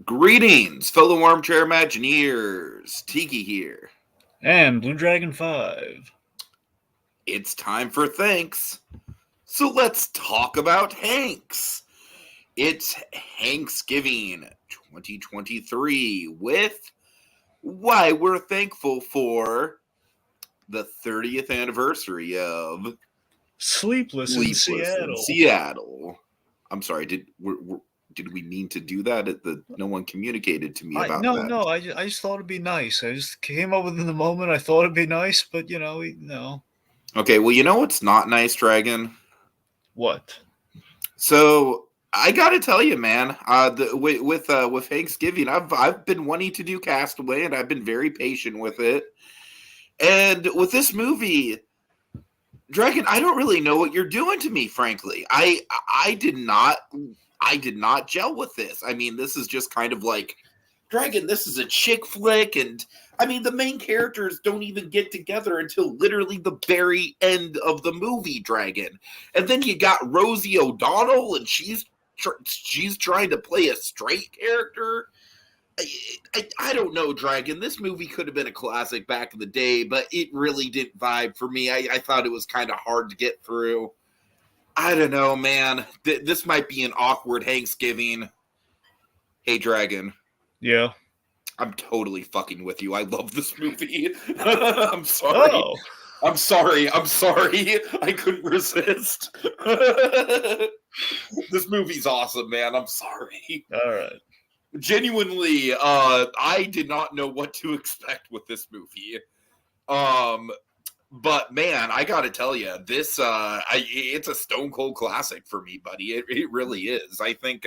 Greetings, fellow armchair Imagineers. Tiki here. And Blue Dragon 5. It's time for thanks. So let's talk about Hanks. It's Hanksgiving 2023 with why we're thankful for the 30th anniversary of Sleepless in Sleepless in Seattle. Seattle. I'm sorry, did we mean to do that? No one communicated to me about that. No, I just thought it'd be nice. I just came up with it in the moment. I thought it'd be nice, but no. Okay, well, you know what's not nice, Dragon? What? So I gotta tell you, man, with Thanksgiving, I've been wanting to do Castaway, and I've been very patient with it. And with this movie, Dragon, I don't really know what you're doing to me. Frankly, I did not gel with this. I mean, this is just kind of like Dragon. This is a chick flick, and I mean, the main characters don't even get together until literally the very end of the movie, Dragon. And then you got Rosie O'Donnell, and she's trying to play a straight character. I don't know, Dragon. This movie could have been a classic back in the day, but it really didn't vibe for me. I thought it was kind of hard to get through. I don't know, man. This might be an awkward Hanksgiving. Hey, Dragon. Yeah. I'm totally fucking with you. I love this movie. I'm sorry. Oh. I'm sorry. I couldn't resist. This movie's awesome, man. I'm sorry. All right. Genuinely, I did not know what to expect with this movie. But man, I gotta tell you, this it's a stone cold classic for me, buddy. It really is. I think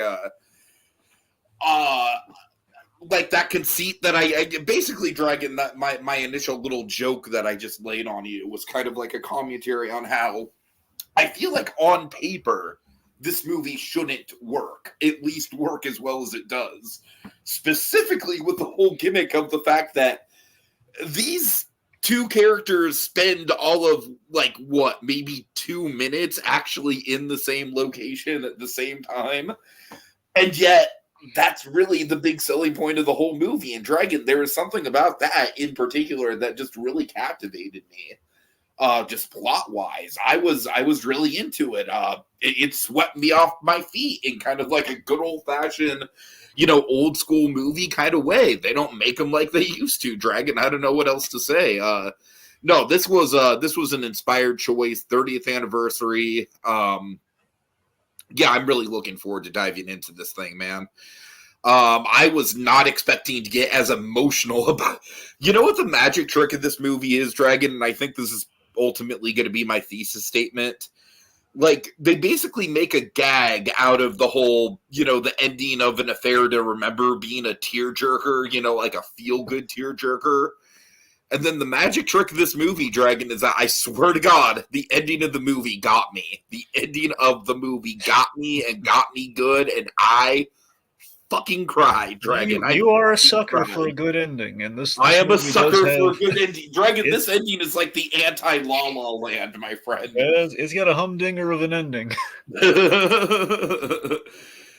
like that conceit that I basically, Dragon, that my initial little joke that I just laid on you was kind of like a commentary on how I feel like on paper this movie shouldn't work, at least work as well as it does. Specifically with the whole gimmick of the fact that these two characters spend all of maybe 2 minutes actually in the same location at the same time. And yet that's really the big selling point of the whole movie. And Dragon, there is something about that in particular that just really captivated me. Just plot wise, I was really into it. It swept me off my feet in kind of like a good old fashioned, old school movie kind of way. They don't make them like they used to. Dragon, I don't know what else to say. No, this was an inspired choice. 30th anniversary. Yeah, I'm really looking forward to diving into this thing, man. I was not expecting to get as emotional about. You know what the magic trick of this movie is, Dragon? And I think this is ultimately going to be my thesis statement. Like, they basically make a gag out of the whole, the ending of An Affair to Remember being a tearjerker, like a feel-good tearjerker. And then the magic trick of this movie, Dragon, is that I swear to God, the ending of the movie got me. The ending of the movie got me and got me good, and I fucking cried, Dragon. You are a sucker for a good ending, and this I am a sucker for a have, good ending. Dragon, this ending is like the anti-La La Land, my friend. It's got a humdinger of an ending.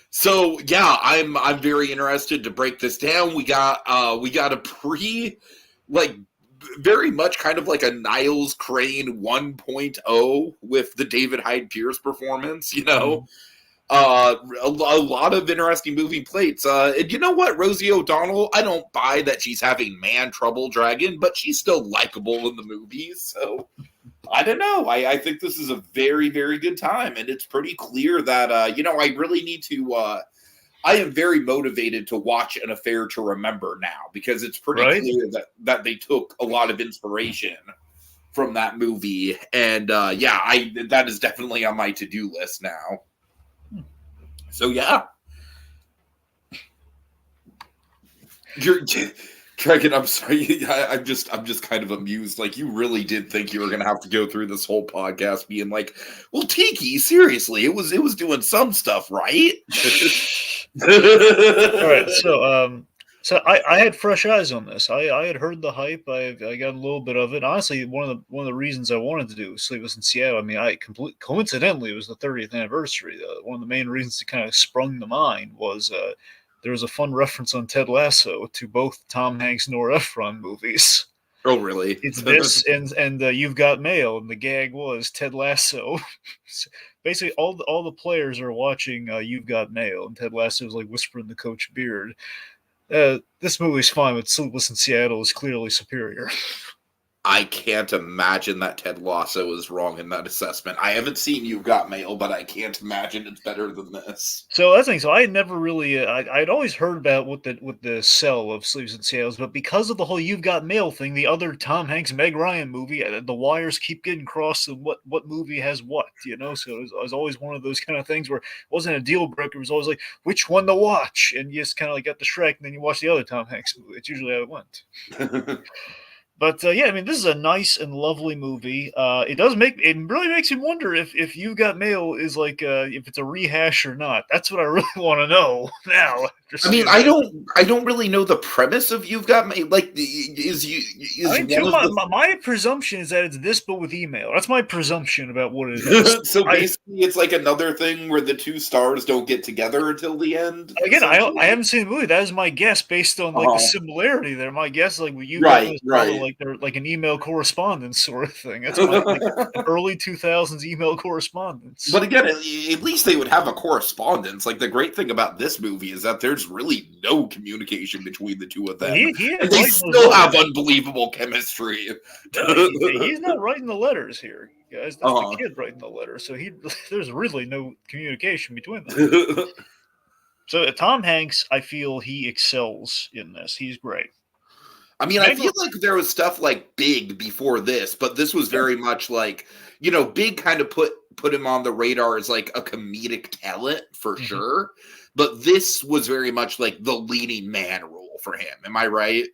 So yeah, I'm very interested to break this down. We got a very much kind of like a Niles Crane 1.0 with the David Hyde Pierce performance, a lot of interesting moving plates. And you know what, Rosie O'Donnell, I don't buy that she's having man trouble, Dragon, but she's still likable in the movies. So I don't know. I think this is a very, very good time, and it's pretty clear that I really need to. I am very motivated to watch An Affair to Remember now, because it's pretty clear that they took a lot of inspiration from that movie, and that is definitely on my to-do list now. So yeah, Dragon, I'm sorry. I'm just kind of amused. Like, you really did think you were going to have to go through this whole podcast being like, "Well, Tiki, seriously, it was doing some stuff, right?" All right, so I had fresh eyes on this. I had heard the hype. I got a little bit of it. Honestly, one of the reasons I wanted to do Sleepless in Seattle. I mean, coincidentally, it was the 30th anniversary. One of the main reasons it kind of sprung to mind was there was a fun reference on Ted Lasso to both Tom Hanks and Nora Ephron movies. Oh, really? It's this and You've Got Mail, and the gag was Ted Lasso. Basically, all the players are watching You've Got Mail, and Ted Lasso is like whispering to Coach Beard, "This movie's fine, but Sleepless in Seattle is clearly superior." I can't imagine that Ted Lasso is wrong in that assessment. I haven't seen You've Got Mail, but I can't imagine it's better than this. So that's the thing. So I had never really, I'd always heard about what the sell of Sleepless in Seattle, but because of the whole "You've Got Mail" thing, the other Tom Hanks Meg Ryan movie, the wires keep getting crossed. And what movie has what, you know? So it was always one of those kind of things where it wasn't a deal breaker. It was always like which one to watch, and you just kind of like got the Shrek, and then you watch the other Tom Hanks movie. It's usually how it went. But yeah, I mean, this is a nice and lovely movie. It really makes me wonder if You've Got Mail is like if it's a rehash or not. That's what I really want to know now. I mean, I don't really know the premise of You've Got Mail. Like, my presumption is that it's this, but with email. That's my presumption about what it is. So basically, it's like another thing where the two stars don't get together until the end. Again, I haven't seen the movie. That is my guess based on like the similarity there. My guess is like you guys right. like they're like an email correspondence sort of thing. That's like an early 2000s email correspondence. But again, at least they would have a correspondence. Like, the great thing about this movie is that there's really no communication between the two of them. And they still have unbelievable chemistry. He's not writing the letters here, guys. That's the kid writing the letters. So there's really no communication between them. So Tom Hanks, I feel he excels in this. He's great. I mean, I feel like there was stuff like Big before this, but this was very much like, Big kind of put him on the radar as like a comedic talent for sure. But this was very much like the leading man role for him. Am I right?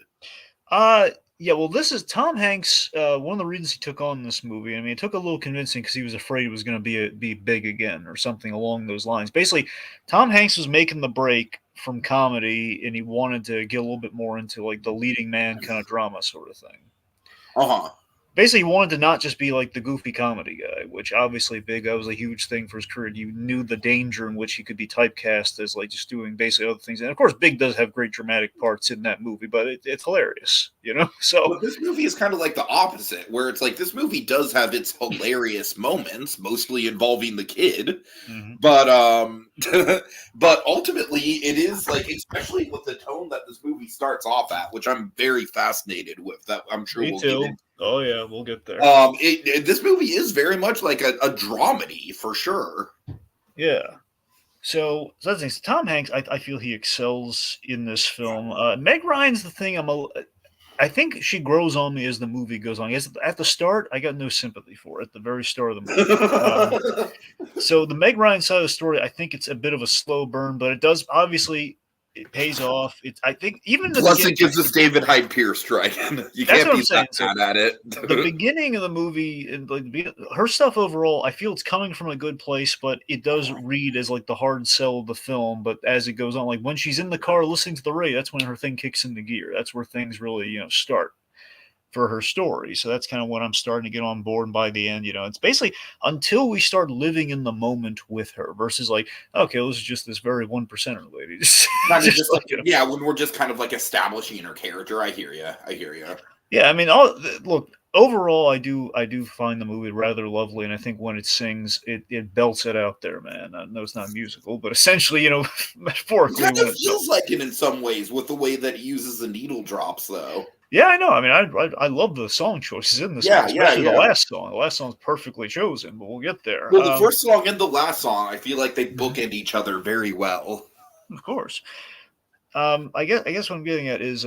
Yeah, well, this is Tom Hanks. One of the reasons he took on this movie, I mean, it took a little convincing because he was afraid it was going to be big again or something along those lines. Basically, Tom Hanks was making the break from comedy, and he wanted to get a little bit more into like the leading man kind of drama sort of thing. Basically, he wanted to not just be like the goofy comedy guy, which obviously Big, that was a huge thing for his career. You knew the danger in which he could be typecast as like just doing basically other things. And of course, Big does have great dramatic parts in that movie, but it's hilarious, So but this movie is kind of like the opposite, where it's like this movie does have its hilarious moments, mostly involving the kid. But but ultimately it is like, especially with the tone that this movie starts off at, which I'm very fascinated with, that I'm sure we'll get into. Oh yeah, we'll get there. This movie is very much like a dramedy for sure. Yeah. So that's the thing. Tom Hanks, I feel he excels in this film. Meg Ryan's the thing. I think she grows on me as the movie goes on. Yes, at the start, I got no sympathy for it. At the very start of the movie. So the Meg Ryan side of the story, I think it's a bit of a slow burn, but it does obviously. It pays off. I think even plus it gives us David Hyde Pierce striking. You can't be that bad at it. The beginning of the movie and like her stuff overall, I feel it's coming from a good place, but it does read as like the hard sell of the film. But as it goes on, like when she's in the car listening to the radio, that's when her thing kicks into gear. That's where things really start for her story. So that's kind of when I'm starting to get on board. And by the end, it's basically until we start living in the moment with her versus like, okay, well, this is just this very 1% lady. Yeah, when we're just kind of like establishing her character. I hear you. Yeah, I mean, look, overall, I do find the movie rather lovely, and I think when it sings, it belts it out there, man. I know it's not musical, but essentially, metaphorically, it kind of feels like it in some ways with the way that it uses the needle drops, though. Yeah, I know. I mean, I love the song choices in this, especially the last song. The last song's perfectly chosen, but we'll get there. Well, the first song and the last song, I feel like they bookend each other very well. Of course. I guess what I'm getting at is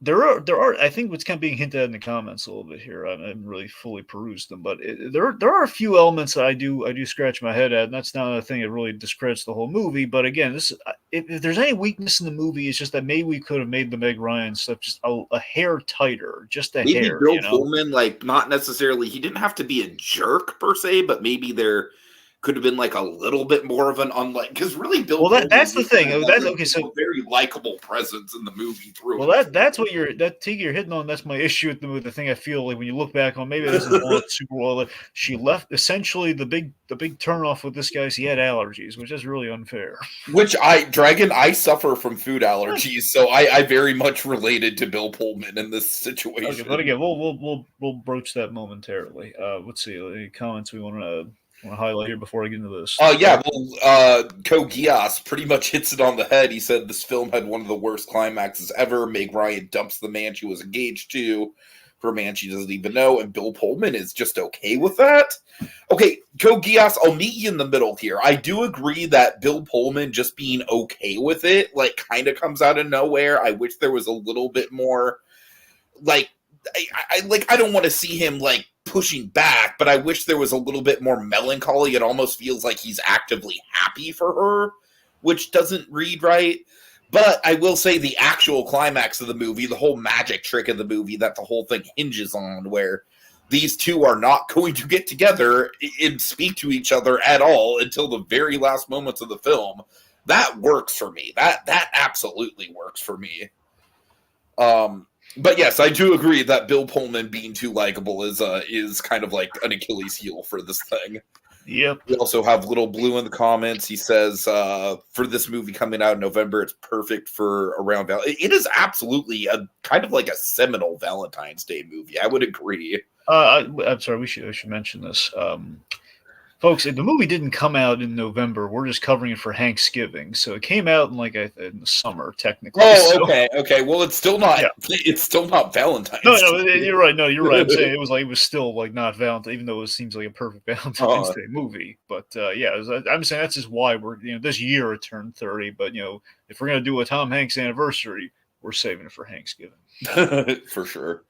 there are I think what's kind of being hinted at in the comments a little bit here. I haven't really fully perused them, but there are a few elements that I do scratch my head at, and that's not a thing that really discredits the whole movie. But again, if there's any weakness in the movie, it's just that maybe we could have made the Meg Ryan stuff just a hair tighter, just maybe hair. Bill Pullman, like not necessarily, he didn't have to be a jerk per se, but maybe there could have been like a little bit more of an unlike, because really Bill Well, Pullman that's the thing. has That's a okay. So very likable presence in the movie through well, and that's what Tiki, you're hitting on. That's my issue with the thing. I feel like when you look back on, maybe this is through. not super well. Like, she left essentially the big turnoff with this guy is he had allergies, which is really unfair. Which I suffer from food allergies, so I very much related to Bill Pullman in this situation. Okay, but again, we'll broach that momentarily. Let's see any comments we want to highlight here before I get into this. Yeah, well, Kogias pretty much hits it on the head. He said this film had one of the worst climaxes ever. Meg Ryan dumps the man she was engaged to for a man she doesn't even know, and Bill Pullman is just okay with that. Okay, Kogias, I'll meet you in the middle here. I do agree that Bill Pullman just being okay with it, like, kind of comes out of nowhere. I wish there was a little bit more, like, I don't want to see him like pushing back, but I wish there was a little bit more melancholy. It almost feels like he's actively happy for her, which doesn't read right. But I will say the actual climax of the movie, the whole magic trick of the movie that the whole thing hinges on, where these two are not going to get together and speak to each other at all until the very last moments of the film, that works for me. That absolutely works for me. But yes, I do agree that Bill Pullman being too likable is kind of like an Achilles heel for this thing. Yep. We also have Little Blue in the comments. He says, for this movie coming out in November, it's perfect for around It is absolutely a kind of like a seminal Valentine's Day movie. I would agree. I'm sorry. We should mention this. Folks, the movie didn't come out in November. We're just covering it for Hanksgiving, so it came out in in the summer, technically. Oh, okay. Well, it's still not. Yeah. It's still not Valentine's. No, you're right. No, you're right. I'm saying it was still like not Valentine, even though it seems like a perfect Valentine's Day movie. But yeah, I'm saying that's just why we're this year it turned 30. But if we're gonna do a Tom Hanks anniversary, we're saving it for Hanksgiving. For sure.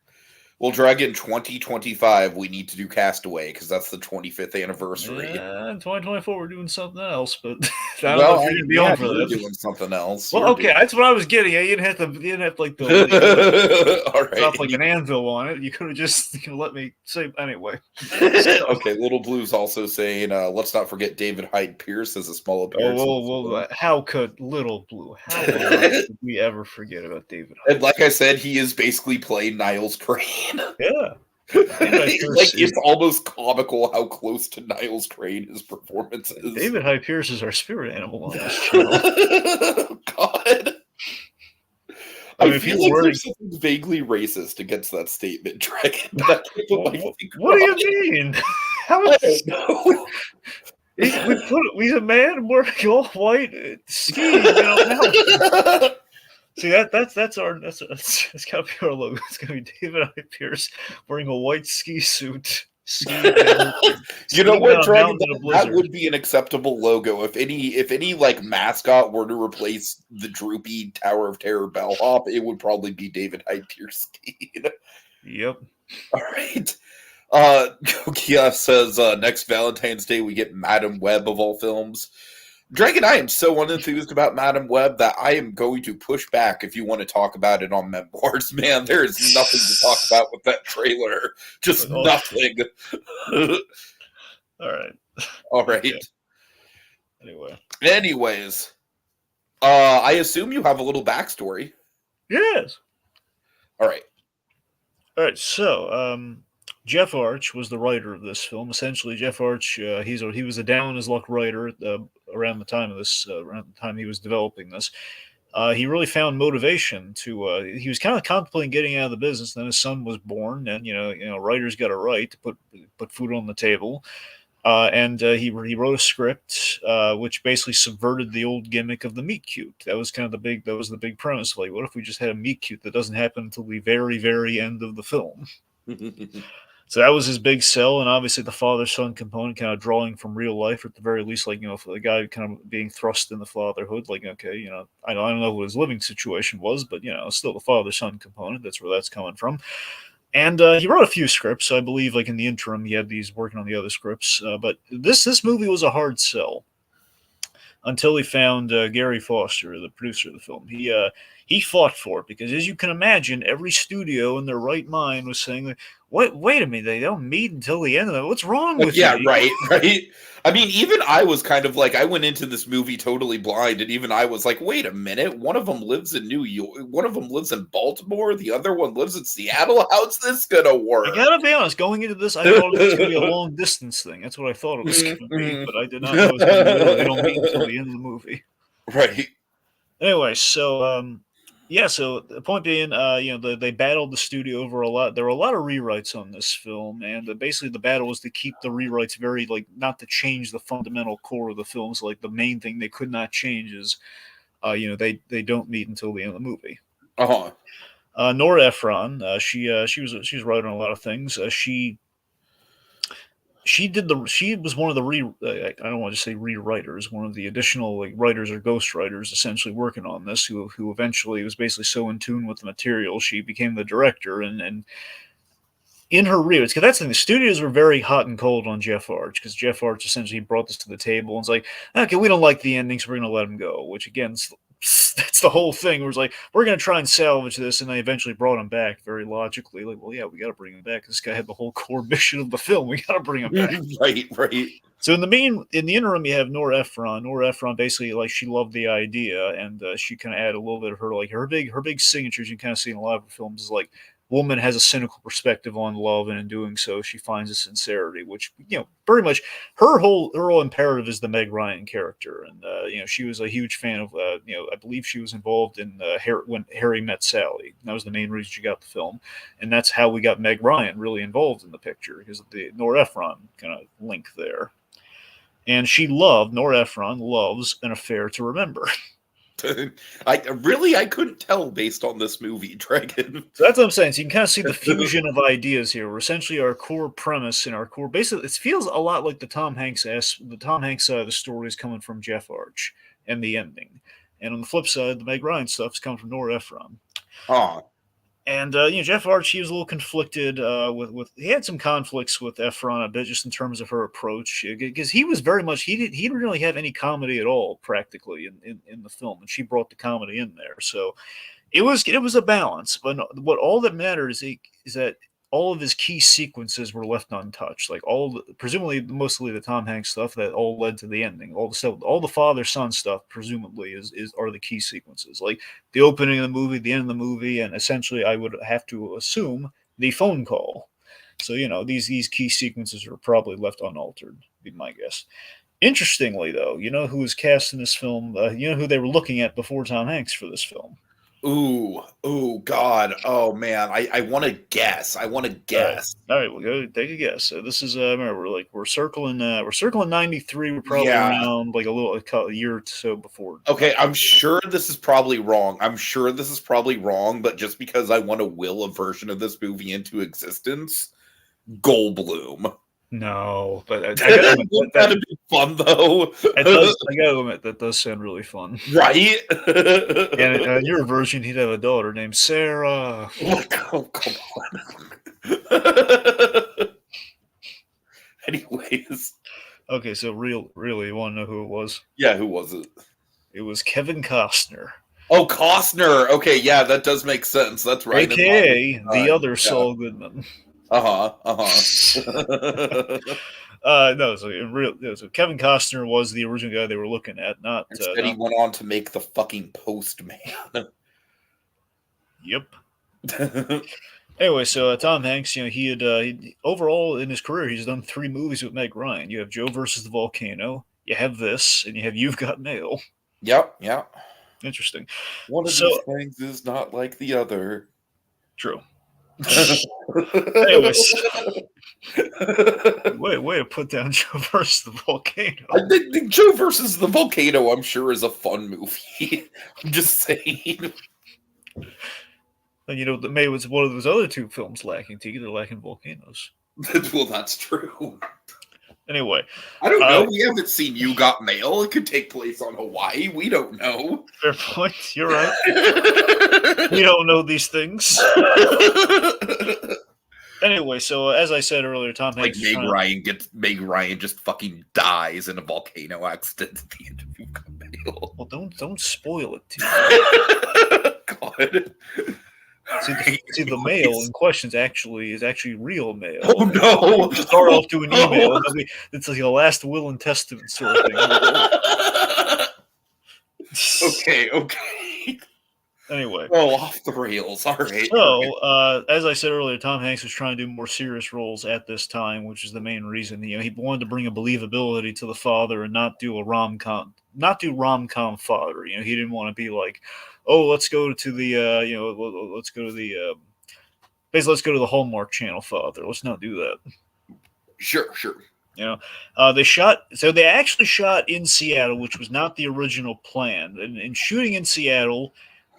Well, Dragon 2025, we need to do Castaway because that's the 25th anniversary. In 2024, we're doing something else, but I don't know if you're gonna be on for that. Doing something else. Well, okay, that's what I was getting. You didn't have like all right. Drop like an anvil on it. You could have just let me say anyway. Okay, Little Blue's also saying, let's not forget David Hyde Pierce as a small appearance. Well, how could Little Blue? How could we ever forget about David Hyde? And like I said, he is basically playing Niles Crane. Yeah. It's almost comical how close to Niles Crane his performance is. David Hyde Pierce is our spirit animal on this channel. God. I feel like there's something vaguely racist against that statement, Dragon. What do you mean? How I don't know. He's a man wearing all white skiing. See that's gotta be our logo. It's gonna be David I. Pierce wearing a white ski suit. You know what, Dragon? That would be an acceptable logo. If any like mascot were to replace the droopy Tower of Terror bellhop, it would probably be David Hyde Pierce skiing. Yep. All right. Kokia says next Valentine's Day we get Madam Web of all films. Dragon, I am so unenthused about Madam Web that I am going to push back if you want to talk about it on Memoirs. Man, there is nothing to talk about with that trailer. Just nothing. All right. Okay. Anyways, I assume you have a little backstory. Yes. All right. So, Jeff Arch was the writer of this film. Essentially, Jeff Arch, he was a down on his luck writer around the time of this, around the time he was developing this. He really found motivation to. He was kind of contemplating getting out of the business. Then his son was born, and writers got a right to put food on the table. And he wrote a script which basically subverted the old gimmick of the meet cute. That was the big premise. Like, what if we just had a meet cute that doesn't happen until the very, very end of the film? So that was his big sell, and obviously the father-son component, kind of drawing from real life, or at the very least, like for the guy kind of being thrust into fatherhood. Like, okay, I don't know what his living situation was, but still the father-son component. That's where that's coming from. And he wrote a few scripts, I believe. Like in the interim, he had these working on the other scripts. But this movie was a hard sell until he found Gary Foster, the producer of the film. He fought for it because, as you can imagine, every studio in their right mind was saying, what? Wait a minute, they don't meet until the end of it. What's wrong with Yeah, me? right. I mean, even I was kind of like, I went into this movie totally blind, and even I was like, wait a minute, one of them lives in New York, one of them lives in Baltimore, the other one lives in Seattle. How's this gonna I work? gotta be honest, going into this, I thought it was going to be a long distance thing. That's what I thought it was going to be, but I did not know it was going to be literally, they don't meet until the end of the movie. Right. Anyway, so yeah, so the point being, they battled the studio over a lot. There were a lot of rewrites on this film, and basically the battle was to keep the rewrites very like not to change the fundamental core of the films. Like the main thing they could not change is, they don't meet until the end of the movie. Uh-huh. Nora Ephron, she was writing a lot of things. She was one of the I don't want to say rewriters, one of the additional like writers or ghostwriters essentially working on this, who eventually was basically so in tune with the material she became the director, and in her rewrites, because that's the thing, the studios were very hot and cold on Jeff Arch, because Jeff Arch essentially brought this to the table and it's like, okay, we don't like the ending, so we're going to let him go, which again, that's the whole thing. Where it's like, we're going to try and salvage this, and they eventually brought him back very logically. Like, well, yeah, we got to bring him back. This guy had the whole core mission of the film. We got to bring him back. Right. So in the interim, you have Nora Ephron. Nora Ephron basically like she loved the idea, and she kind of added a little bit of her big signatures. You kind of see in a lot of her films is like woman has a cynical perspective on love, and in doing so, she finds a sincerity, which very much her whole imperative is the Meg Ryan character, and she was a huge fan of I believe she was involved in when Harry Met Sally. That was the main reason she got the film, and that's how we got Meg Ryan really involved in the picture because of the Nora Ephron kind of link there. And Nora Ephron loves An Affair to Remember. I couldn't tell based on this movie, Dragon. So that's what I'm saying. So you can kind of see the fusion of ideas here. Where essentially our core premise and our core, basically, it feels a lot like the Tom Hanks side of the story is coming from Jeff Arch and the ending, and on the flip side, the Meg Ryan stuff is coming from Nora Ephron. And Jeff Arch, he was a little conflicted with he had some conflicts with Efron a bit just in terms of her approach because he was very much he didn't really have any comedy at all practically in the film, and she brought the comedy in there. So it was a balance, but what all that matters is that all of his key sequences were left untouched. Like presumably mostly the Tom Hanks stuff that all led to the ending. All the stuff, all the father son stuff, presumably are the key sequences. Like the opening of the movie, the end of the movie, and essentially I would have to assume the phone call. So these key sequences are probably left unaltered. Be my guess. Interestingly, though, you know who was cast in this film? You know who they were looking at before Tom Hanks for this film? Ooh, God. Oh, man. I want to guess. All right, we'll go take a guess. So this is remember we're circling 93. We're probably around like a year or so before. Okay, I'm sure this is probably wrong. But just because I want to will a version of this movie into existence, Goldblum. No, but I gotta admit, that'd be fun though. I gotta admit that does sound really fun, right? And in your version, he'd have a daughter named Sarah. Oh, come on. Anyways, okay, so really, you want to know who it was? Yeah, who was it? It was Kevin Costner. Oh, Costner. Okay, yeah, that does make sense. That's right. AKA the other Saul Goodman. No, so Kevin Costner was the original guy they were looking at. Instead, he went on to make the fucking Postman. Yep. Anyway, so Tom Hanks, he had overall in his career, he's done 3 movies with Meg Ryan. You have Joe versus the Volcano, you have this, and you have You've Got Mail. Yep. Interesting. One of these things is not like the other. True. Anyways, way to put down Joe versus the Volcano. I think Joe versus the Volcano, I'm sure, is a fun movie. I'm just saying. And May was one of those other 2 films lacking. Tiki, they're lacking volcanoes. Well, that's true. Anyway, I don't know. We haven't seen You Got Mail. It could take place on Hawaii. We don't know. Fair point. You're right. We don't know these things. Anyway, so as I said earlier, Tom Hanks Meg Ryan just fucking dies in a volcano accident at the end of You Got Mail. Well, don't spoil it too. God. See, the mail in question is actually real mail. Oh no! We start off to an email, Oh, and then it's like a last will and testament sort of thing. okay, okay. Anyway, Oh, off the rails. All right. so as I said earlier, Tom Hanks was trying to do more serious roles at this time, which is the main reason. He wanted to bring a believability to the father and not do rom com father. He didn't want to be like, oh, let's go to the let's go to the basically let's go to the Hallmark Channel father. Let's not do that. Sure, sure. They actually shot in Seattle, which was not the original plan. And shooting in Seattle,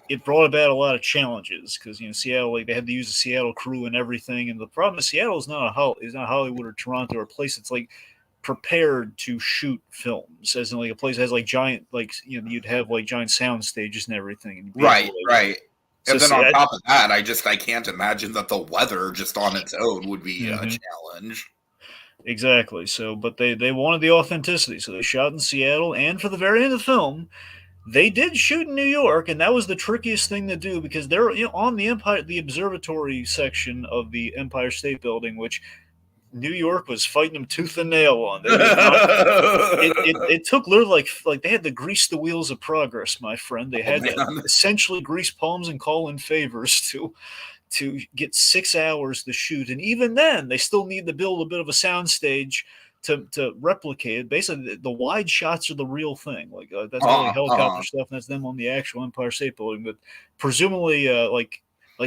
it brought about a lot of challenges because Seattle, like they had to use the Seattle crew and everything. And the problem is Seattle is not Hollywood or Toronto or a place that's like prepared to shoot films, as in like a place that has like giant you'd have like giant sound stages and everything. And Right, right. And So then on top of that, I can't imagine that the weather just on its own would be a challenge. Exactly. So, but they wanted the authenticity, so they shot in Seattle, and for the very end of the film, they did shoot in New York, and that was the trickiest thing to do because they're on the observatory section of the Empire State Building, which New York was fighting them tooth and nail on. They would not. It took literally like they had to grease the wheels of progress, my friend. They had to essentially grease palms and call in favors to get 6 hours to shoot, and even then, they still need to build a bit of a soundstage to replicate it. Basically, the wide shots are the real thing. Like that's all the helicopter stuff, and that's them on the actual Empire State Building. But presumably, like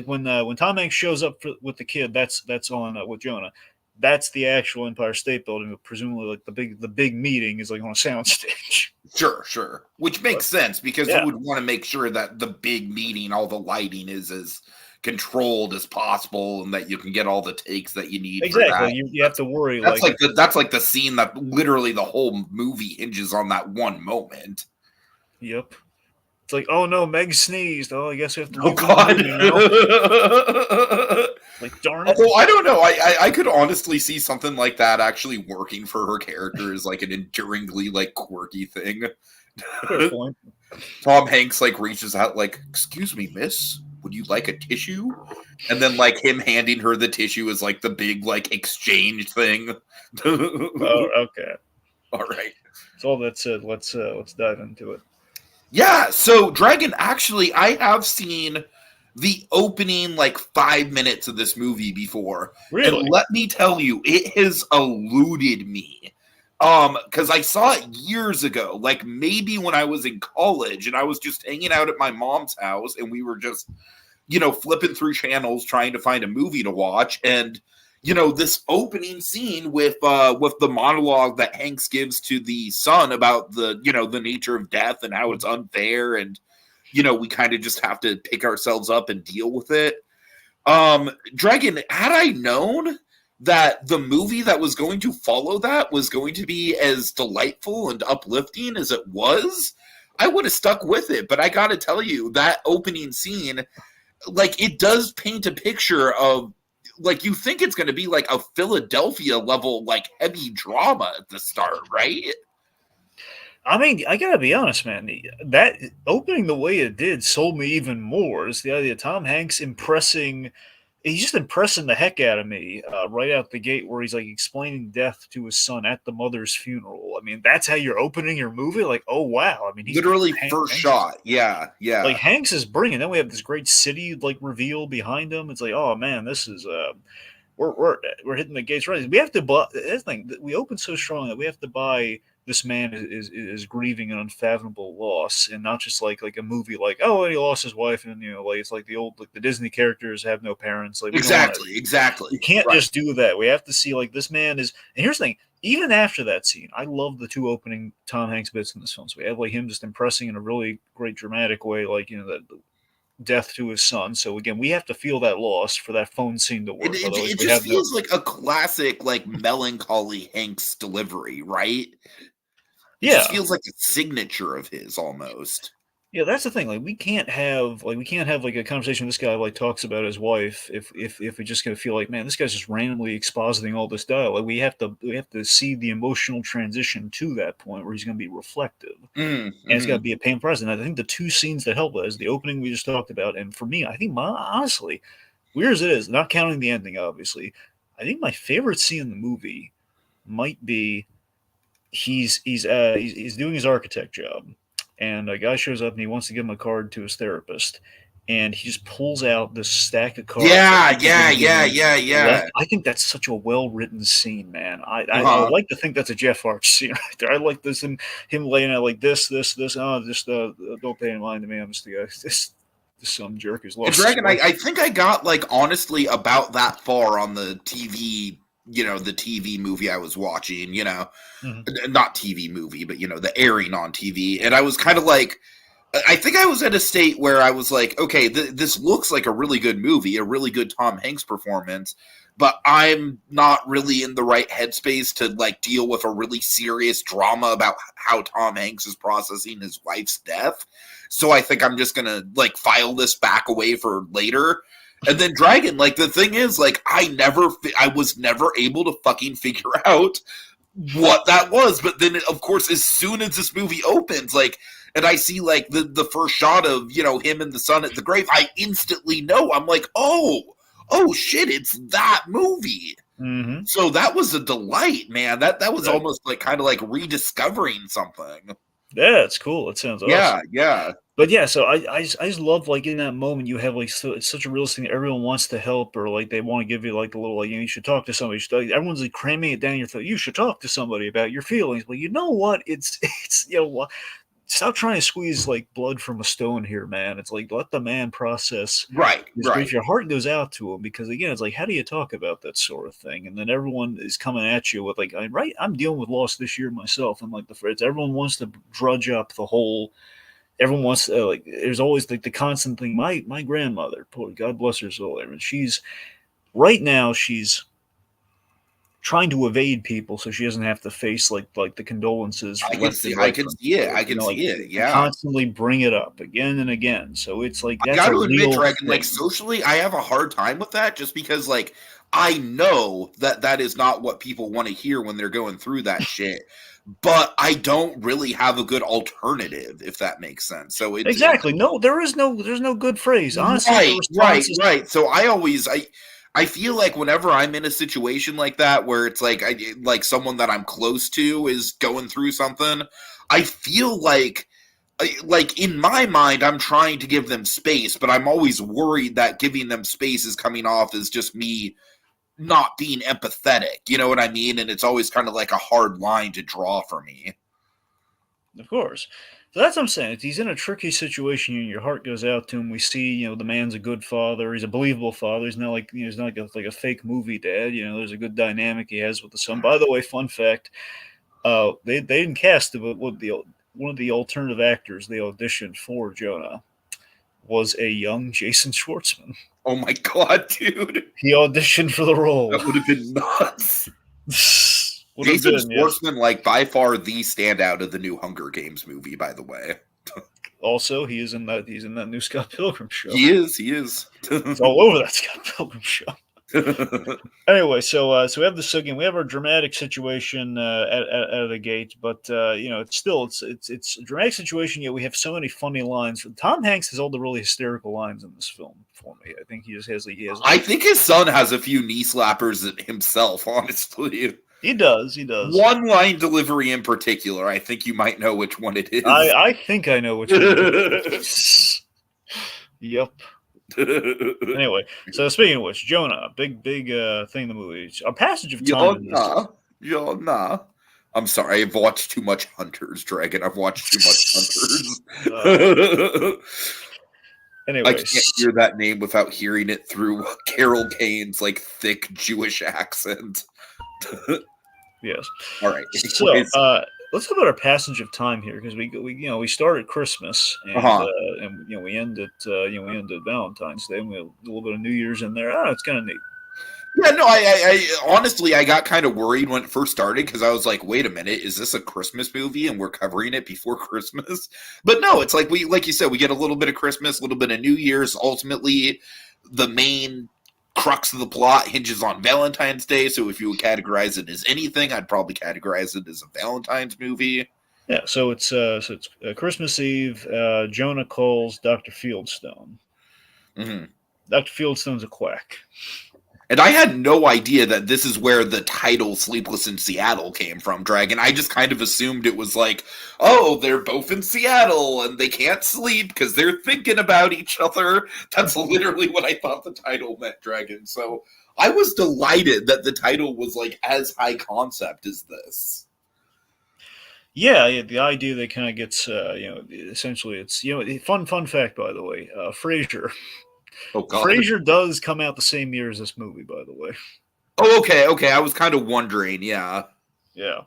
when Tom Hanks shows up with the kid, that's on with Jonah. That's the actual Empire State Building. But presumably, like the big meeting is like on a soundstage. Sure, sure. Which makes sense because you would want to make sure that the big meeting, all the lighting is as controlled as possible, and that you can get all the takes that you need. Exactly, you have to worry. That's like the scene that literally the whole movie hinges on that one moment. Yep. It's like, oh no, Meg sneezed. Oh, I guess we have to. Oh God! Like, darn it. Although I don't know, I could honestly see something like that actually working for her character as like an enduringly like quirky thing. Fair point. Tom Hanks like reaches out like, "Excuse me, miss, would you like a tissue?" And then like him handing her the tissue is like the big like exchange thing. Oh, okay. All right. So all that said, let's dive into it. Yeah, so Dragon, actually, I have seen the opening like 5 minutes of this movie before. Really? And let me tell you, it has eluded me. Because I saw it years ago, like maybe when I was in college and I was just hanging out at my mom's house and we were just, flipping through channels trying to find a movie to watch. And this opening scene with the monologue that Hanks gives to the son about the nature of death and how it's unfair, and we kind of just have to pick ourselves up and deal with it. Dragon, had I known that the movie that was going to follow that was going to be as delightful and uplifting as it was, I would have stuck with it. But I gotta tell you, that opening scene, like, it does paint a picture of, like, you think it's going to be like a Philadelphia level, like, heavy drama at the start, right? I mean, I gotta be honest, man. That opening the way it did sold me even more. Is the idea of Tom Hanks impressing. He's just impressing the heck out of me right out the gate, where he's like explaining death to his son at the mother's funeral. I mean, that's how you're opening your movie. Like, oh wow! I mean, he's literally first shot. Yeah. Like Hanks is brilliant. Then we have this great city like reveal behind him. It's like, oh man, this is we're hitting the gates right. We have to buy. That's the thing. We open so strong that we have to buy. This man is grieving an unfathomable loss, and not just like a movie like, oh, he lost his wife, and like it's like the old, like the Disney characters have no parents. Like exactly. You can't just do that. We have to see like this man is. And here's the thing: even after that scene, I love the two opening Tom Hanks bits in this film. So we have like him just impressing in a really great dramatic way, like that death to his son. So again, we have to feel that loss for that phone scene to work. It just feels like a classic, like melancholy Hanks delivery, right? It just feels like a signature of his almost. Yeah, that's the thing. Like we can't have like a conversation with this guy like talks about his wife if we're just gonna feel like, man, this guy's just randomly expositing all this dialogue. We have to see the emotional transition to that point where he's gonna be reflective. And it's gotta Mm-hmm. be a pain present. I think the two scenes that help that is the opening we just talked about, and for me, I think honestly, weird as it is, not counting the ending, obviously, I think my favorite scene in the movie might be he's doing his architect job, and a guy shows up and he wants to give him a card to his therapist, and he just pulls out this stack of cards that Yeah, people are yeah, going to give yeah, him yeah, left. yeah. I think that's such a well written scene, man. I Uh-huh. like to think that's a Jeff Arch scene right there. I like this and him laying out like this. Oh, just don't pay any mind to me. I'm just the guy. This some jerk who's And lost his Dragon, wife. I think I got like honestly about that far on the TV, the TV movie I was watching, Mhm. not TV movie, but the airing on TV. And I was kind of like, I think I was at a state where I was like, okay, this looks like a really good movie, a really good Tom Hanks performance, but I'm not really in the right headspace to like deal with a really serious drama about how Tom Hanks is processing his wife's death. So I think I'm just gonna like file this back away for later. And then Dragon, like the thing is, like I was never able to fucking figure out what that was. But then, of course, as soon as this movie opens, like, and I see like the first shot of him and the son at the grave, I instantly know. I'm like, oh shit, it's that movie. Mm-hmm. So that was a delight, man. That was Right. almost like kind of like rediscovering something. Yeah, it's cool. It sounds Yeah, awesome. yeah, But yeah, so I just love like in that moment you have like so it's such a realistic thing. Everyone wants to help or like they want to give you like a little like you should talk to somebody. Everyone's like cramming it down your throat. You should talk to somebody about your feelings. Well, you know what? It's stop trying to squeeze like blood from a stone here, man. It's like let the man process right, his grief. right. Your heart goes out to him because again, it's like how do you talk about that sort of thing? And then everyone is coming at you with like, I'm dealing with loss this year myself. I'm like the Fritz. Everyone wants to drudge up the whole everyone wants like there's always like the constant thing my grandmother poor god bless her soul and she's right now she's trying to evade people so she doesn't have to face like the condolences left and I right can from see it. people I can like see it. to Yeah. constantly bring it up again and again so it's like I that's got a to admit, real Dragon, like thing. socially, I have a hard time with that just because, like, I know that is not what people want to hear when they're going through that shit. But I don't really have a good alternative, if that makes sense. So Exactly, no there's no good phrase honestly the right, right, response is right. So I feel like whenever I'm in a situation like that where it's like like someone that I'm close to is going through something, I feel like in my mind I'm trying to give them space, but I'm always worried that giving them space is coming off as just me not being empathetic. You know what I mean? And it's always kind of like a hard line to draw for me. of course. So that's what I'm saying. If he's in a tricky situation, your heart goes out to him. We see, the man's a good father. He's a believable father. He's not like, he's not like a fake movie dad. There's a good dynamic he has with the son. By the way, fun fact: they didn't cast it, but one of the alternative actors they auditioned for Jonah was a young Jason Schwartzman. Oh my god, dude. He auditioned for the That role. would have been nuts. Would have Jason been, yes. Schwartzman, like by far the standout of the new Hunger Games movie, by the way. Also, he's in that new Scott Pilgrim show. He is. He's all over that Scott Pilgrim show. Anyway, so we have this again. We have our dramatic situation out of the gate, but it's still it's a dramatic situation. Yet we have so many funny lines. Tom Hanks has all the really hysterical lines in this film for me. I think he has I think his son has a few knee slappers himself, honestly. he does. One line delivery in particular, I think you might know which one it is. I think I know which one. Yep. Anyway, so speaking of which, Jonah, big thing in the movie. A passage of time in this. Nah. I'm sorry, I've watched too much Hunters, Dragon. I've watched too much Uh, Hunters. I anyway, can't hear that name without hearing it through Carol Kane's like thick Jewish accent. yes. All right. So, Anyways. let's talk about our passage of time here because we start at Christmas and we end at we end at Valentine's Day and we have a little bit of New Year's in there. It's kind of neat. Yeah, no, I honestly, I got kind of worried when it first started because I was like, wait a minute, is this a Christmas movie and we're covering it before Christmas? But no, it's like like you said, we get a little bit of Christmas, a little bit of New Year's. Ultimately, the main crux of the plot hinges on Valentine's Day. So if you would categorize it as anything, I'd probably categorize it as a Valentine's movie. Yeah, so it's Christmas Eve. Jonah calls Dr. Fieldstone. Mm-hmm. Dr. Fieldstone's a quack. And I had no idea that this is where the title Sleepless in Seattle came from, Dragon. I just kind of assumed it was like, oh, they're both in Seattle and they can't sleep because they're thinking about each other. That's literally what I thought the title meant, Dragon. So I was delighted that the title was like as high concept as this. Yeah, the idea that kind of gets, essentially it's, fun fact, by the way, Frasier. Oh, God. Frasier does come out the same year as this movie, by the way. Oh, okay. I was kind of wondering, yeah. Yeah.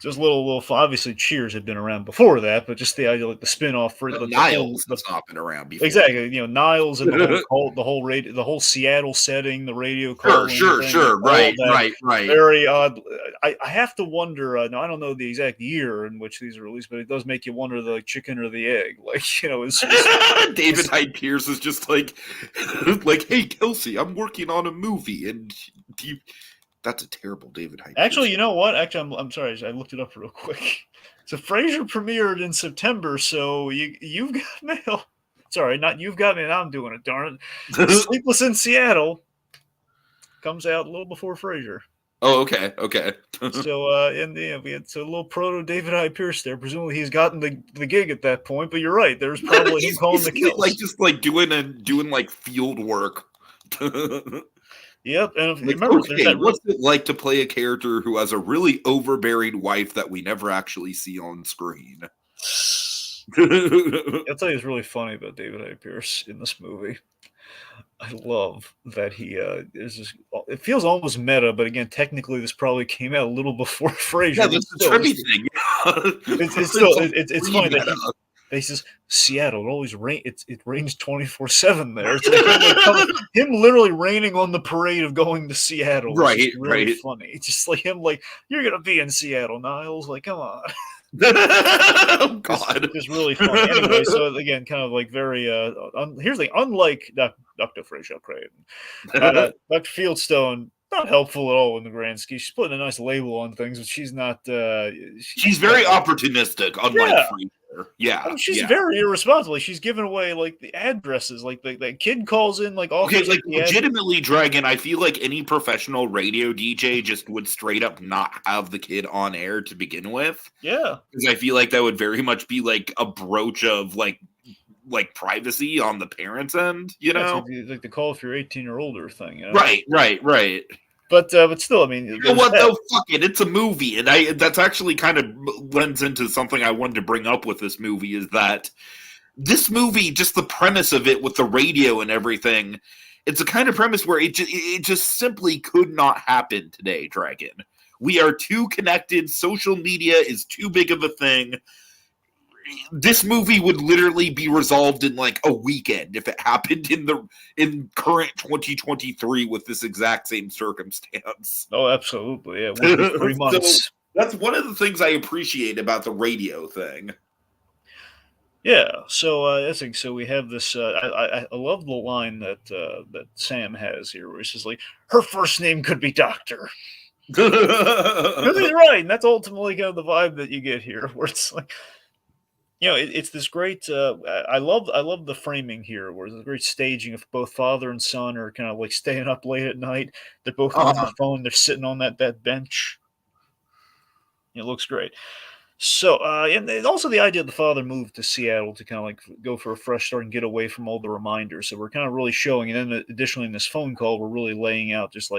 Just a little. Obviously, Cheers had been around before that, but just the idea, like the spin-off for Niles has not been around before. Exactly, Niles and the whole Seattle setting, the radio call. Sure. Right. Very odd. I have to wonder. Now I don't know the exact year in which these are released, but it does make you wonder the chicken or the egg. Like David Hyde Pierce is just like, hey Kelsey, I'm working on a movie, and that's a terrible David Hyde. Actually, you know what? Actually, I'm sorry. I looked it up real quick. So Frasier premiered in September. So you've got mail. Sorry, not you've got me. I'm doing it. Darn it. Sleepless in Seattle comes out a little before Frasier. Oh, okay. So we had a little proto David Hyde Pierce there. Presumably he's gotten the gig at that point. But you're right. There's probably him calling the kills. Like just like doing like field work. Yep, and if you remember, what's it like to play a character who has a really overbearing wife that we never actually see on screen? I'll tell you, it's really funny about David A. Pierce in this movie. I love that he is just. It feels almost meta, but again, technically, this probably came out a little before Frasier. Yeah, that's the trippy thing. It's funny that he says Seattle. It always it rains 24/7 there. It's like him literally raining on the parade of going to Seattle. Right, really funny. It's just like him, like you're gonna be in Seattle, Niles. Like, come on. Oh, God, it's really funny. Anyway, so again, kind of like very. Here's the thing: unlike Dr. Frasier Creighton, Dr. Fieldstone. Not helpful at all in the grand scheme. She's putting a nice label on things, but she's not. She's very opportunistic, unlike Frasier. Yeah, I mean, she's very irresponsible. She's giving away like the addresses. Like the kid calls in, like okay, like legitimately, Dragon. I feel like any professional radio DJ just would straight up not have the kid on air to begin with. Yeah, because I feel like that would very much be like a broach of like privacy on the parents' end. Like the call if you're 18 or older thing. Right. But still, I mean, you know what though? Fuck it, it's a movie, and that's actually kind of lends into something I wanted to bring up with this movie is that this movie, just the premise of it with the radio and everything, it's a kind of premise where it just simply could not happen today, Dragon. We are too connected. Social media is too big of a thing. This movie would literally be resolved in like a weekend if it happened in current 2023 with this exact same circumstance. Oh, absolutely. Yeah, 3 months. So that's one of the things I appreciate about the radio thing. Yeah, so so we have this. I love the line that Sam has here, where he says like, "Her first name could be Doctor." Because he's right, and that's ultimately kind of the vibe that you get here, where it's like. It's this great. I love the framing here, where there's a great staging of both father and son are kind of like staying up late at night. They're both on their phone. They're sitting on that bench. It looks great. So, and also the idea the father moved to Seattle to kind of like go for a fresh start and get away from all the reminders. So we're kind of really showing, and then additionally in this phone call, we're really laying out just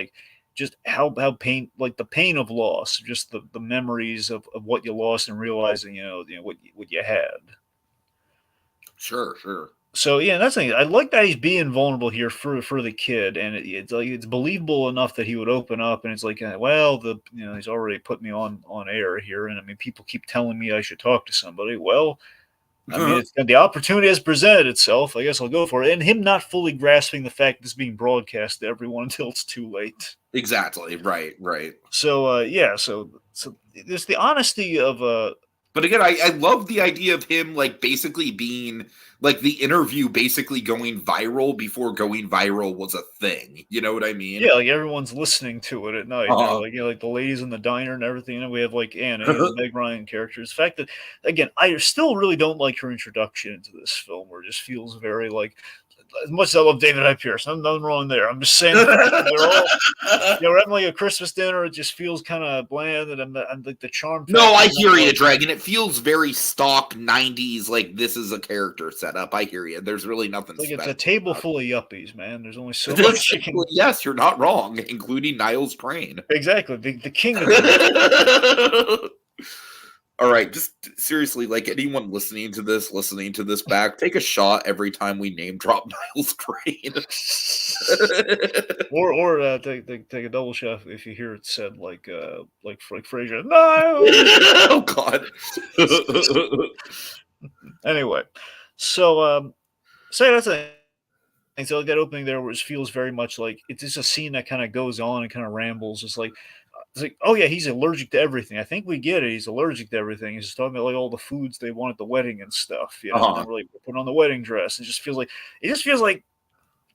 how pain, like the pain of loss, just the memories of what you lost and realizing, what you had. Sure. So yeah, that's the thing. I like that he's being vulnerable here for the kid, and it's like it's believable enough that he would open up, and it's like, well, he's already put me on air here, and I mean, people keep telling me I should talk to somebody. Well, I mean, the opportunity has presented itself. I guess I'll go for it. And him not fully grasping the fact that it's being broadcast to everyone until it's too late. Exactly. Right. Right. So yeah. So there's the honesty of But again, I love the idea of him like basically being like the interview basically going viral before going viral was a thing. You know what I mean? Yeah, like everyone's listening to it at night. Like like the ladies in the diner and everything. And we have like Anna and the Meg Ryan characters. The fact that again, I still really don't like her introduction into this film, where it just feels very like. As much as I love David I. Pierce, nothing wrong there. I'm just saying we're all we're having like a Christmas dinner. It just feels kind of bland, and like the charm. No, I hear you, Dragon. It feels very stock '90s. Like this is a character setup. I hear you. There's really nothing. Like it's a table full of yuppies, man. There's only so much. Yes, you're not wrong, including Niles Crane. Exactly, the king of. All right, just seriously, like anyone listening to this back, take a shot every time we name drop Niles Crane. or take a double shot if you hear it said like Frasier. No. Oh God. Anyway, so that's a. And so that opening there, which feels very much like it's just a scene that kind of goes on and kind of rambles. It's like, oh yeah, he's allergic to everything. I think we get it. He's allergic to everything. He's just talking about like all the foods they want at the wedding and stuff. You know, and really put on the wedding dress. It just feels like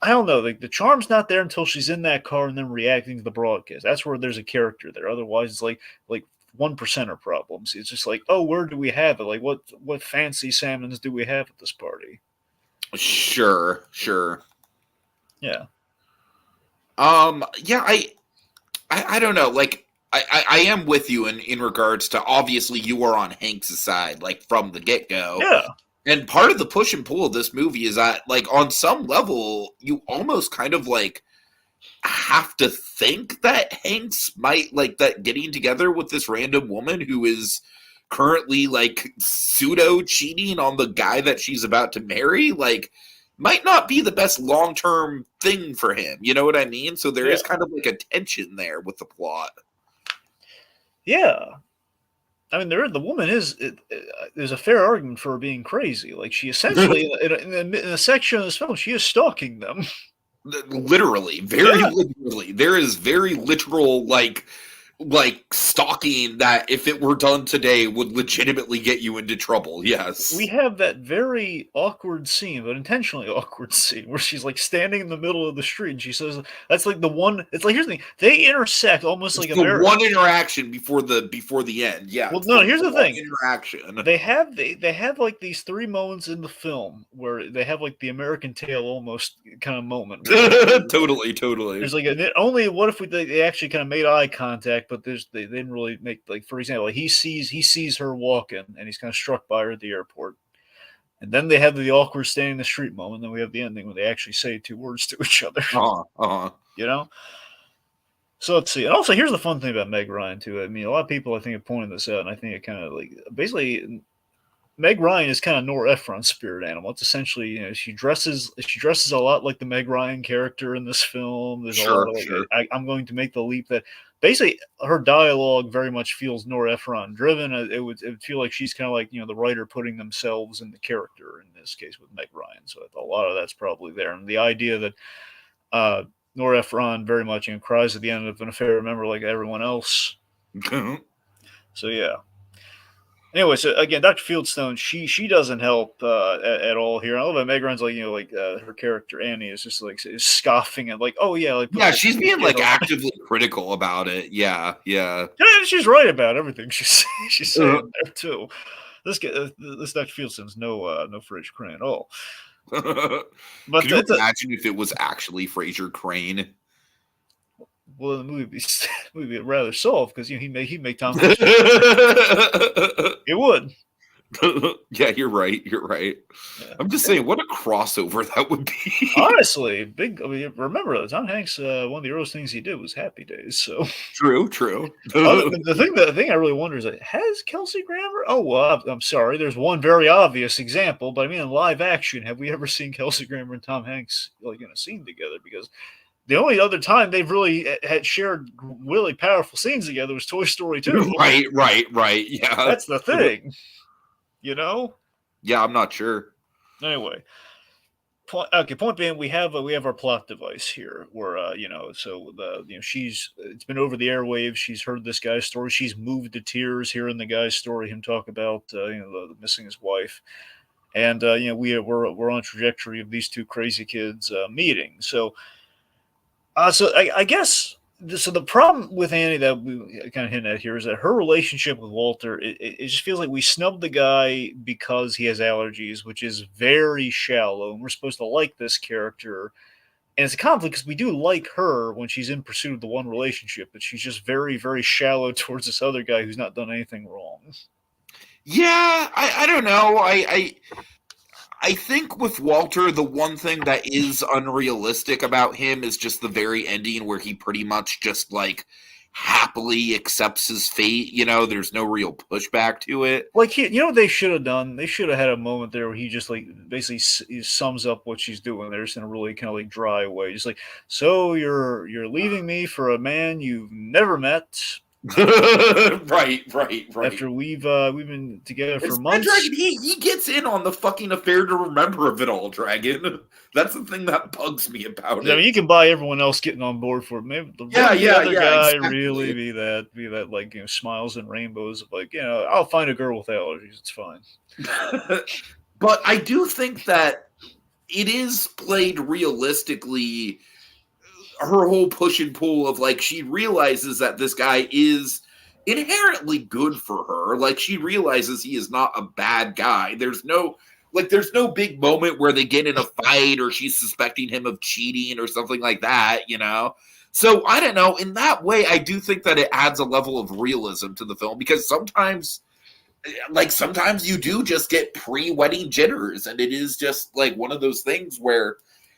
I don't know. Like the charm's not there until she's in that car and then reacting to the broadcast. That's where there's a character there. Otherwise, it's like 1%er problems. It's just like, oh, where do we have it? Like what fancy salmons do we have at this party? Sure. Yeah. Yeah, I don't know. Like I am with you in regards to obviously you are on Hanks' side, like from the get-go. Yeah. And part of the push and pull of this movie is that, like, on some level, you almost kind of like have to think that Hanks might like that getting together with this random woman who is currently like pseudo cheating on the guy that she's about to marry, like might not be the best long-term thing for him. You know what I mean? So there is kind of like a tension there with the plot. Yeah. I mean, the woman there's a fair argument for her being crazy. Like she essentially, in a section of this film, she is stalking them. Literally, literally. There is very literal, like stalking that if it were done today would legitimately get you into trouble. Yes. We have that very awkward scene, but intentionally awkward scene where she's like standing in the middle of the street and she says that's like the one it's like here's the thing. They intersect almost like the one interaction before the end. Yeah. Well, no, here's the thing. Interaction. They have like these 3 moments in the film where they have like the American Tail almost kind of moment. Totally. There's like only what if they actually kind of made eye contact, but they didn't really make, like, for example, he sees her walking and he's kind of struck by her at the airport, and then they have the awkward standing in the street moment. Then we have the ending where they actually say 2 words to each other. You know. So let's see. And also, here's the fun thing about Meg Ryan too. I mean, a lot of people I think have pointed this out, and I think it kind of like basically Meg Ryan is kind of Nora Ephron's spirit animal. It's essentially, you know, she dresses a lot like the Meg Ryan character in this film. There's a lot of like, I'm going to make the leap that basically her dialogue very much feels Nora Ephron driven. It would feel like she's kind of like, you know, the writer putting themselves in the character in this case with Meg Ryan. So a lot of that's probably there. And the idea that Nora Ephron very much, you know, cries at the end of an affair, remember, like everyone else. So yeah. Anyway, so again, Dr. Fieldstone, she doesn't help at all here. I love that Meg Ryan's like, you know, like her character Annie is just like is scoffing at like, oh yeah, like she's being like actively critical about it. Yeah. She's right about everything she's saying there too. This Dr. Fieldstone's no Fraser Crane at all. But can you imagine if it was actually Fraser Crane? Well, the movie would be rather soft because, you know, he'd make Tom Hanks. It would. Yeah, you're right. Yeah. I'm just saying, what a crossover that would be. Honestly, big. I mean, remember, Tom Hanks. One of the earliest things he did was Happy Days. So true. The thing I really wonder is, like, has Kelsey Grammer? Oh well, I'm sorry. There's one very obvious example, but I mean, in live action, have we ever seen Kelsey Grammer and Tom Hanks like in a scene together? Because the only other time they've really had shared really powerful scenes together was Toy Story 2. Right. Yeah, that's the thing. You know? Yeah, I'm not sure. Anyway, point being, we have our plot device here, where she's it's been over the airwaves. She's heard this guy's story. She's moved to tears hearing the guy's story, him talk about the missing his wife, and we're on a trajectory of these two crazy kids meeting. So I guess. So the problem with Annie that we kind of hinted at here is that her relationship with Walter, it just feels like we snubbed the guy because he has allergies, which is very shallow. And we're supposed to like this character, and it's a conflict because we do like her when she's in pursuit of the one relationship, but she's just very, very shallow towards this other guy who's not done anything wrong. Yeah, I don't know. I think with Walter, the one thing that is unrealistic about him is just the very ending where he pretty much just like happily accepts his fate. There's no real pushback to it. Like, what they should have done? They should have had a moment there where he just like basically sums up what she's doing there, just in a really kind of like dry way, just like, so you're leaving me for a man you've never met. Right. After we've been together for months. Dragon, he gets in on the fucking affair to remember of it all, Dragon. That's the thing that bugs me about it. I mean, you can buy everyone else getting on board for it. Maybe the other guy exactly. Really be that like smiles and rainbows of like, I'll find a girl with allergies. It's fine. But I do think that it is played realistically. Her whole push and pull of like, she realizes that this guy is inherently good for her. Like, she realizes he is not a bad guy. There's no big moment where they get in a fight or she's suspecting him of cheating or something like that, So I don't know. In that way, I do think that it adds a level of realism to the film, because sometimes you do just get pre-wedding jitters, and it is just like one of those things where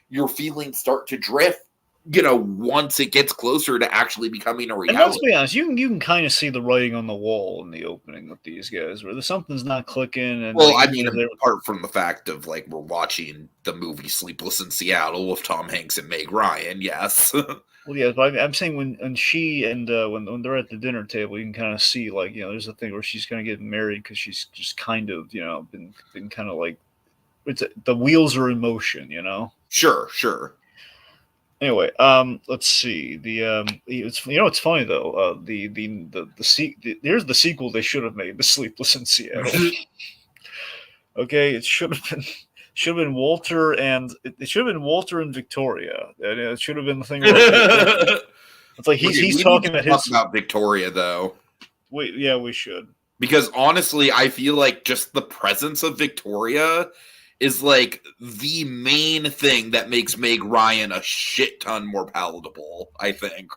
your feelings start to drift, once it gets closer to actually becoming a reality. And let's be honest, you can kind of see the writing on the wall in the opening with these guys, where something's not clicking. And apart from the fact of like, we're watching the movie Sleepless in Seattle with Tom Hanks and Meg Ryan, yes. Well, yeah, but I'm saying when she and when they're at the dinner table, you can kind of see like, there's a thing where she's kind of getting married because she's just kind of been kind of like, the wheels are in motion, Sure. Anyway, let's see. It's funny though. Here's the sequel they should have made: The Sleepless in Seattle. Okay, it should have been Walter and Victoria. And it should have been the thing. It's like he's talking about Victoria though. We should, because honestly, I feel like just the presence of Victoria is like the main thing that makes Meg Ryan a shit ton more palatable, I think.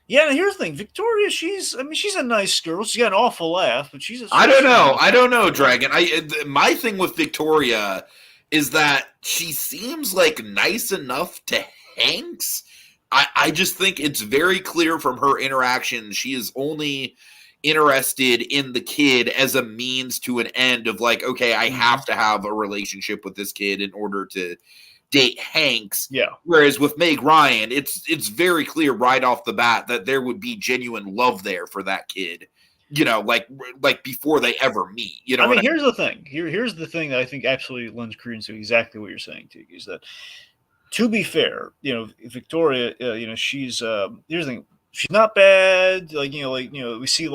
Yeah, and here's the thing. Victoria, she's a nice girl. She's got an awful laugh, but I don't know, Dragon. My thing with Victoria is that she seems like nice enough to Hanks. I just think it's very clear from her interaction she is only interested in the kid as a means to an end of like, okay, I have to have a relationship with this kid in order to date Hanks. Yeah. Whereas with Meg Ryan, it's very clear right off the bat that there would be genuine love there for that kid. Like before they ever meet. Here's the thing. Here's the thing that I think absolutely lends credence to exactly what you're saying, Tiki, is that, to be fair, Victoria, she's here's the thing. She's not bad. We see,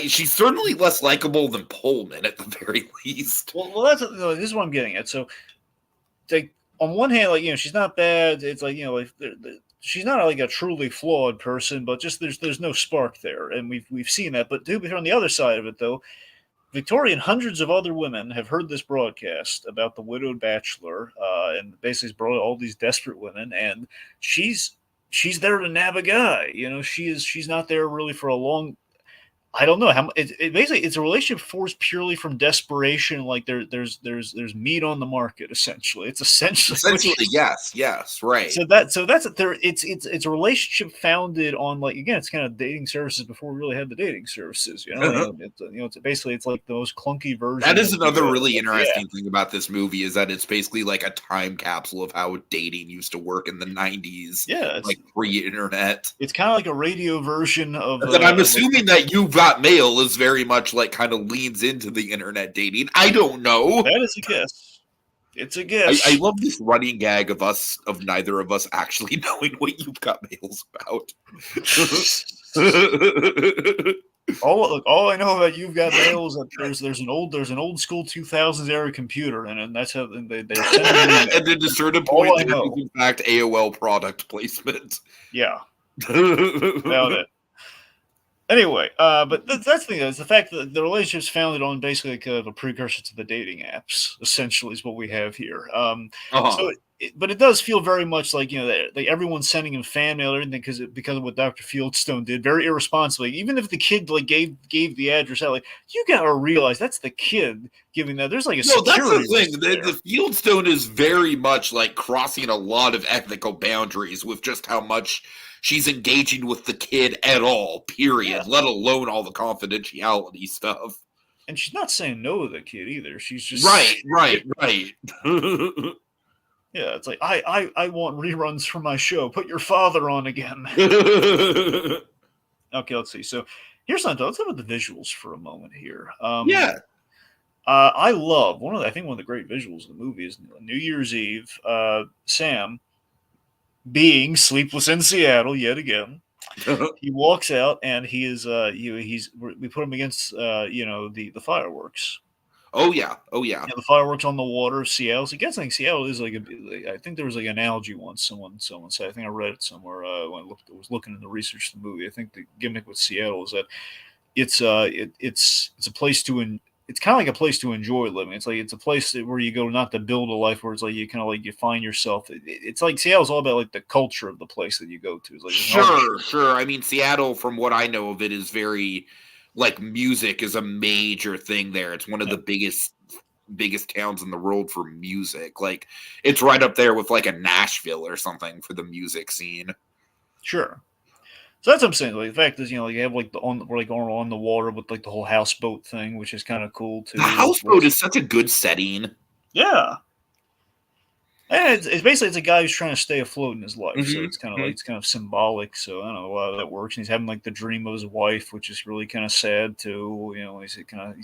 she's certainly less likable than Pullman at the very least. Well, this is what I'm getting at. So, like, on one hand, she's not bad. It's like, she's not like a truly flawed person, but just there's no spark there, and we've seen that. But on the other side of it, though, Victoria and hundreds of other women have heard this broadcast about the widowed bachelor, and basically has brought all these desperate women, and she's there to nab a guy. She's not there really for a long. I don't know how. Basically it's a relationship forced purely from desperation. Like there's meat on the market. Essentially, it's essentially yes, right. So that's there. It's a relationship founded on, like, again, it's kind of dating services before we really had the dating services. It's basically it's like the most clunky version. That is another really interesting thing about this movie, is that it's basically like a time capsule of how dating used to work in the 90s. Yeah, like pre-internet. It's kind of like a radio version of. But I'm assuming that you Got Mail is very much like kind of leans into the internet dating. I don't know. That is a guess. It's a I guess. love this running gag of neither of us actually knowing what You've Got Mail's about. All I know about You've Got Mail is that there's an old school 2000s era computer, and that's how they're sending emails. And at a certain point, there is in fact AOL product placement. Yeah, about it. Anyway, but that's the thing, is the fact that the relationship's founded on basically like a precursor to the dating apps, essentially, is what we have here. So, but it does feel very much like, like everyone's sending him fan mail or anything because of what Dr. Fieldstone did, very irresponsibly. Even if the kid like gave the address out, like, you gotta realize that's the kid giving that. There's like a security. That's the thing. The Fieldstone is very much like crossing a lot of ethical boundaries with just how much she's engaging with the kid at all, period, let alone all the confidentiality stuff. And she's not saying no to the kid either. She's just... Right. Yeah, it's like, I want reruns for my show. Put your father on again. Okay, let's see. So here's something. Let's talk about the visuals for a moment here. I love I think one of the great visuals of the movie is New Year's Eve. Sam being sleepless in Seattle yet again. He walks out and he is we put him against the fireworks. Oh yeah. The fireworks on the water of Seattle. So I guess Seattle is like I think there was like an analogy once. Someone said. I think I read it somewhere when I was looking into the research of the movie. I think the gimmick with Seattle is that it's a place to it's kind of like a place to enjoy living. It's like it's a place where you go not to build a life, where it's like you kind of like you find yourself. It's like Seattle's all about like the culture of the place that you go to. It's like, sure. I mean, Seattle, from what I know of it, is very like music is a major thing there. It's one of the biggest towns in the world for music. Like it's right up there with like a Nashville or something for the music scene. Sure. So that's what I'm saying. Like the fact is, you have like on the water with like the whole houseboat thing, which is kind of cool too. The houseboat is such a good setting. Yeah. And it's basically a guy who's trying to stay afloat in his life, so it's kind of like it's kind of symbolic. So I don't know how that works. And he's having like the dream of his wife, which is really kind of sad too. He's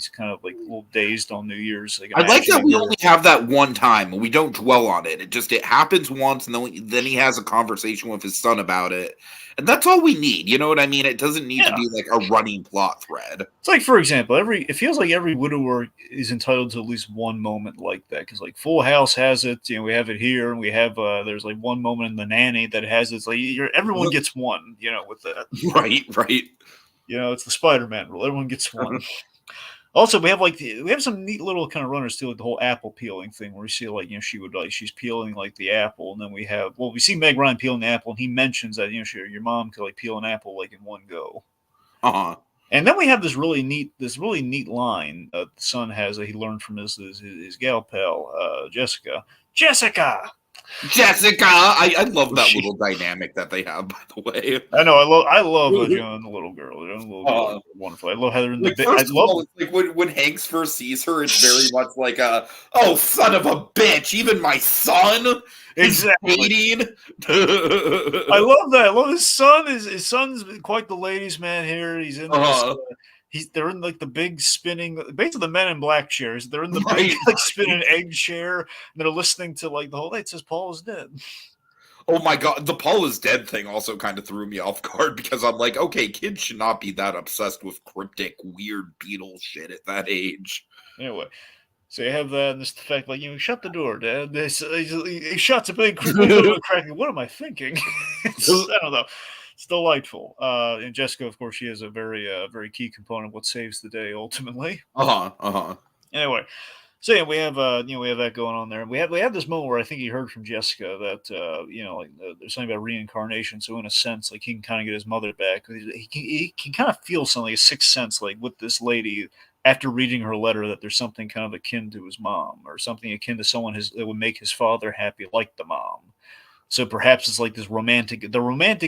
kind of like a little dazed on New Year's. Like, I like that we only have that one time. We don't dwell on it. It happens once, and then he has a conversation with his son about it. And that's all we need. You know what I mean? It doesn't need to be like a running plot thread. It's like, for example, it feels like every widower is entitled to at least one moment like that. Because like Full House has it, we have it here, and we have there's like one moment in The Nanny that has it. It's like everyone gets one, with that. Right. It's the Spider-Man rule. Everyone gets one. Also, we have some neat little kind of runners too, like the whole apple peeling thing, where we see like she's peeling like the apple, and then we see Meg Ryan peeling the apple, and he mentions that your mom could like peel an apple like in one go. And then we have this really neat line the son has that he learned from his gal pal Jessica. I love that little dynamic that they have, by the way. I know. I love Joan, the little girl. The little girl is wonderful. I love Heather in the like when Hanks first sees her, it's very much like oh, son of a bitch, even my son is dating. I love that. I love his son. His son's quite the ladies' man here. He's in they're in like the big spinning, basically the Men in Black chairs. They're in the big like spinning egg chair, and they're listening to like the whole night. It says Paul is dead. Oh my god, the Paul is dead thing also kind of threw me off guard, because I'm like, okay, kids should not be that obsessed with cryptic, weird Beatles shit at that age. Anyway, so you have that, and this the fact like shut the door, Dad. He shuts a big crack. What am I thinking? I don't know. It's delightful. And Jessica, of course, she is a very very key component of what saves the day ultimately. Anyway, so yeah, we have that going on there. We have this moment where I think he heard from Jessica that there's something about reincarnation. So in a sense, like he can kind of get his mother back. He can kind of feel something, like a sixth sense, like with this lady after reading her letter, that there's something kind of akin to his mom, or something akin to someone that would make his father happy, like the mom. So perhaps it's like this romantic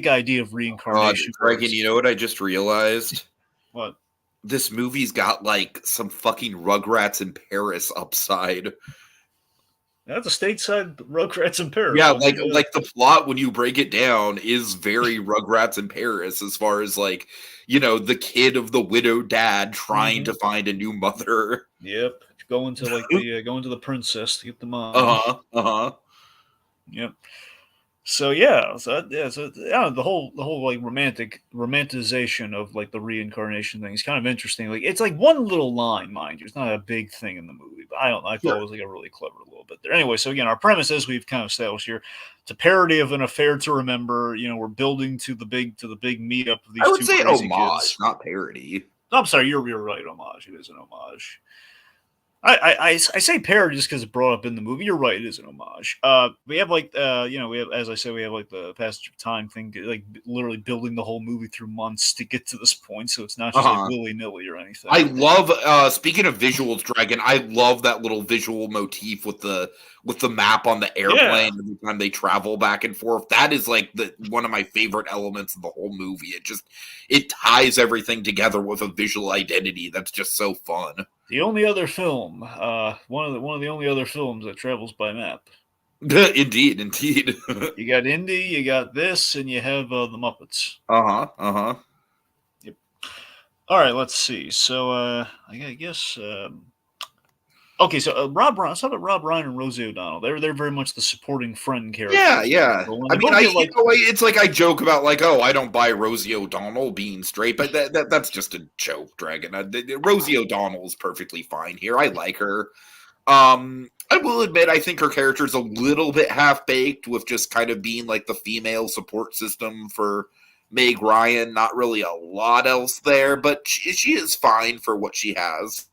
idea of reincarnation. Dragon, you know what I just realized? What? This movie's got like some fucking Rugrats in Paris upside. That's a stateside Rugrats in Paris. Yeah, I'll give you that. like the plot when you break it down is very Rugrats in Paris as far as like, the kid of the widowed dad trying to find a new mother. Yep, going to the princess to get the mom. Uh-huh. Uh-huh. Yep. So yeah, yeah, the whole like romanticization of like the reincarnation thing is kind of interesting. Like it's like one little line, mind you, it's not a big thing in the movie, but I thought it Sure. was like a really clever little bit there. Anyway, so again, our premise is we've kind of established here, it's a parody of an affair to remember. We're building to the big meetup of I these would two say crazy homage, kids. not parody. I'm sorry, you're right, homage. It is an homage. I say parody just because it's brought up in the movie. You're right; it is an homage. We have like we have, as I said, we have like the passage of time thing, like literally building the whole movie through months to get to this point. So it's not just like Uh-huh. willy nilly or I anything. love speaking of visuals, Dragon, I love that little visual motif with the map on the Yeah, airplane every time they travel back and forth. That is like the one of my favorite elements of the whole movie. It ties everything together with a visual identity that's just so fun. the only other film, one of the only other films that travels by map. Indeed, indeed. You got Indy, you got this, and you have the Muppets. Uh-huh. Uh-huh. Yep. All right, let's see. So I guess. Okay, so Rob Reiner, let's talk about Rob Reiner and Rosie O'Donnell. They're very much the supporting friend Yeah, characters in this yeah. film, and I they mean, both get like, it's like I joke about like, oh, I don't buy Rosie O'Donnell being straight, but that's just a joke, Dragon. Rosie O'Donnell is perfectly fine here. I like her. I will admit, I think her character's a little bit half baked with just kind of being like the female support system for Meg Ryan. Not really a lot else there, but she is fine for what she has.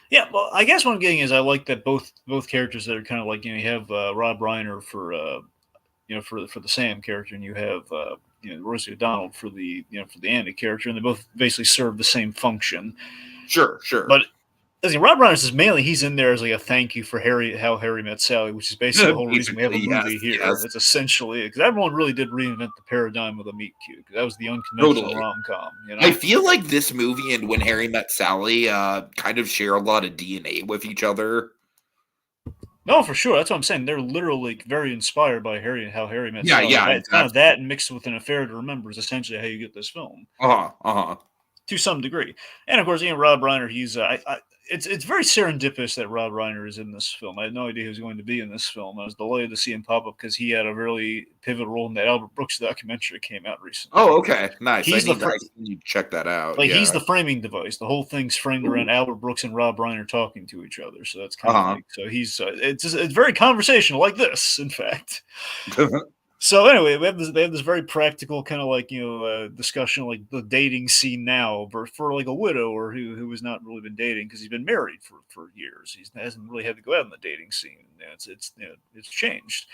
yeah. Well, I guess what I'm getting is I like that both characters that are kind of like you have Rob Reiner for for the Sam character, and you have Rosie O'Donnell for the Andy character, and they both basically serve the same function. Sure, sure. But as Rob Reiner says, mainly he's in there as like a thank you for How Harry Met Sally, which is basically the whole reason we have a Basically, yes, movie here. yes, It's essentially because everyone really did reinvent the paradigm of the meet cute, because that was the unconventional totally. rom com. I feel like this movie and When Harry Met Sally kind of share a lot of DNA with each other. No, for sure. That's what I'm saying. They're literally very inspired by How Harry Met Yeah, Sally. yeah, It's kind of exactly. that mixed with an affair to remember is essentially how you get this film. Uh-huh, uh-huh. To some degree. And of course, Rob Reiner, he's it's very serendipitous that Rob Reiner is in this film. I had no idea he was going to be in this film. I was delighted to see him pop up because he had a really pivotal role in that Albert Brooks documentary that came out recently. Oh, okay. Nice. He's I need to check that out. he's Yeah. the framing device. The whole thing's framed Ooh. around Albert Brooks and Rob Reiner talking to each other. So that's kind of Uh-huh. like he's it's very conversational, like this, in fact. So anyway, they have this very practical kind of like discussion like the dating scene now for like a widower who has not really been dating because he's been married for years. He hasn't really had to go out in the dating scene. It's changed.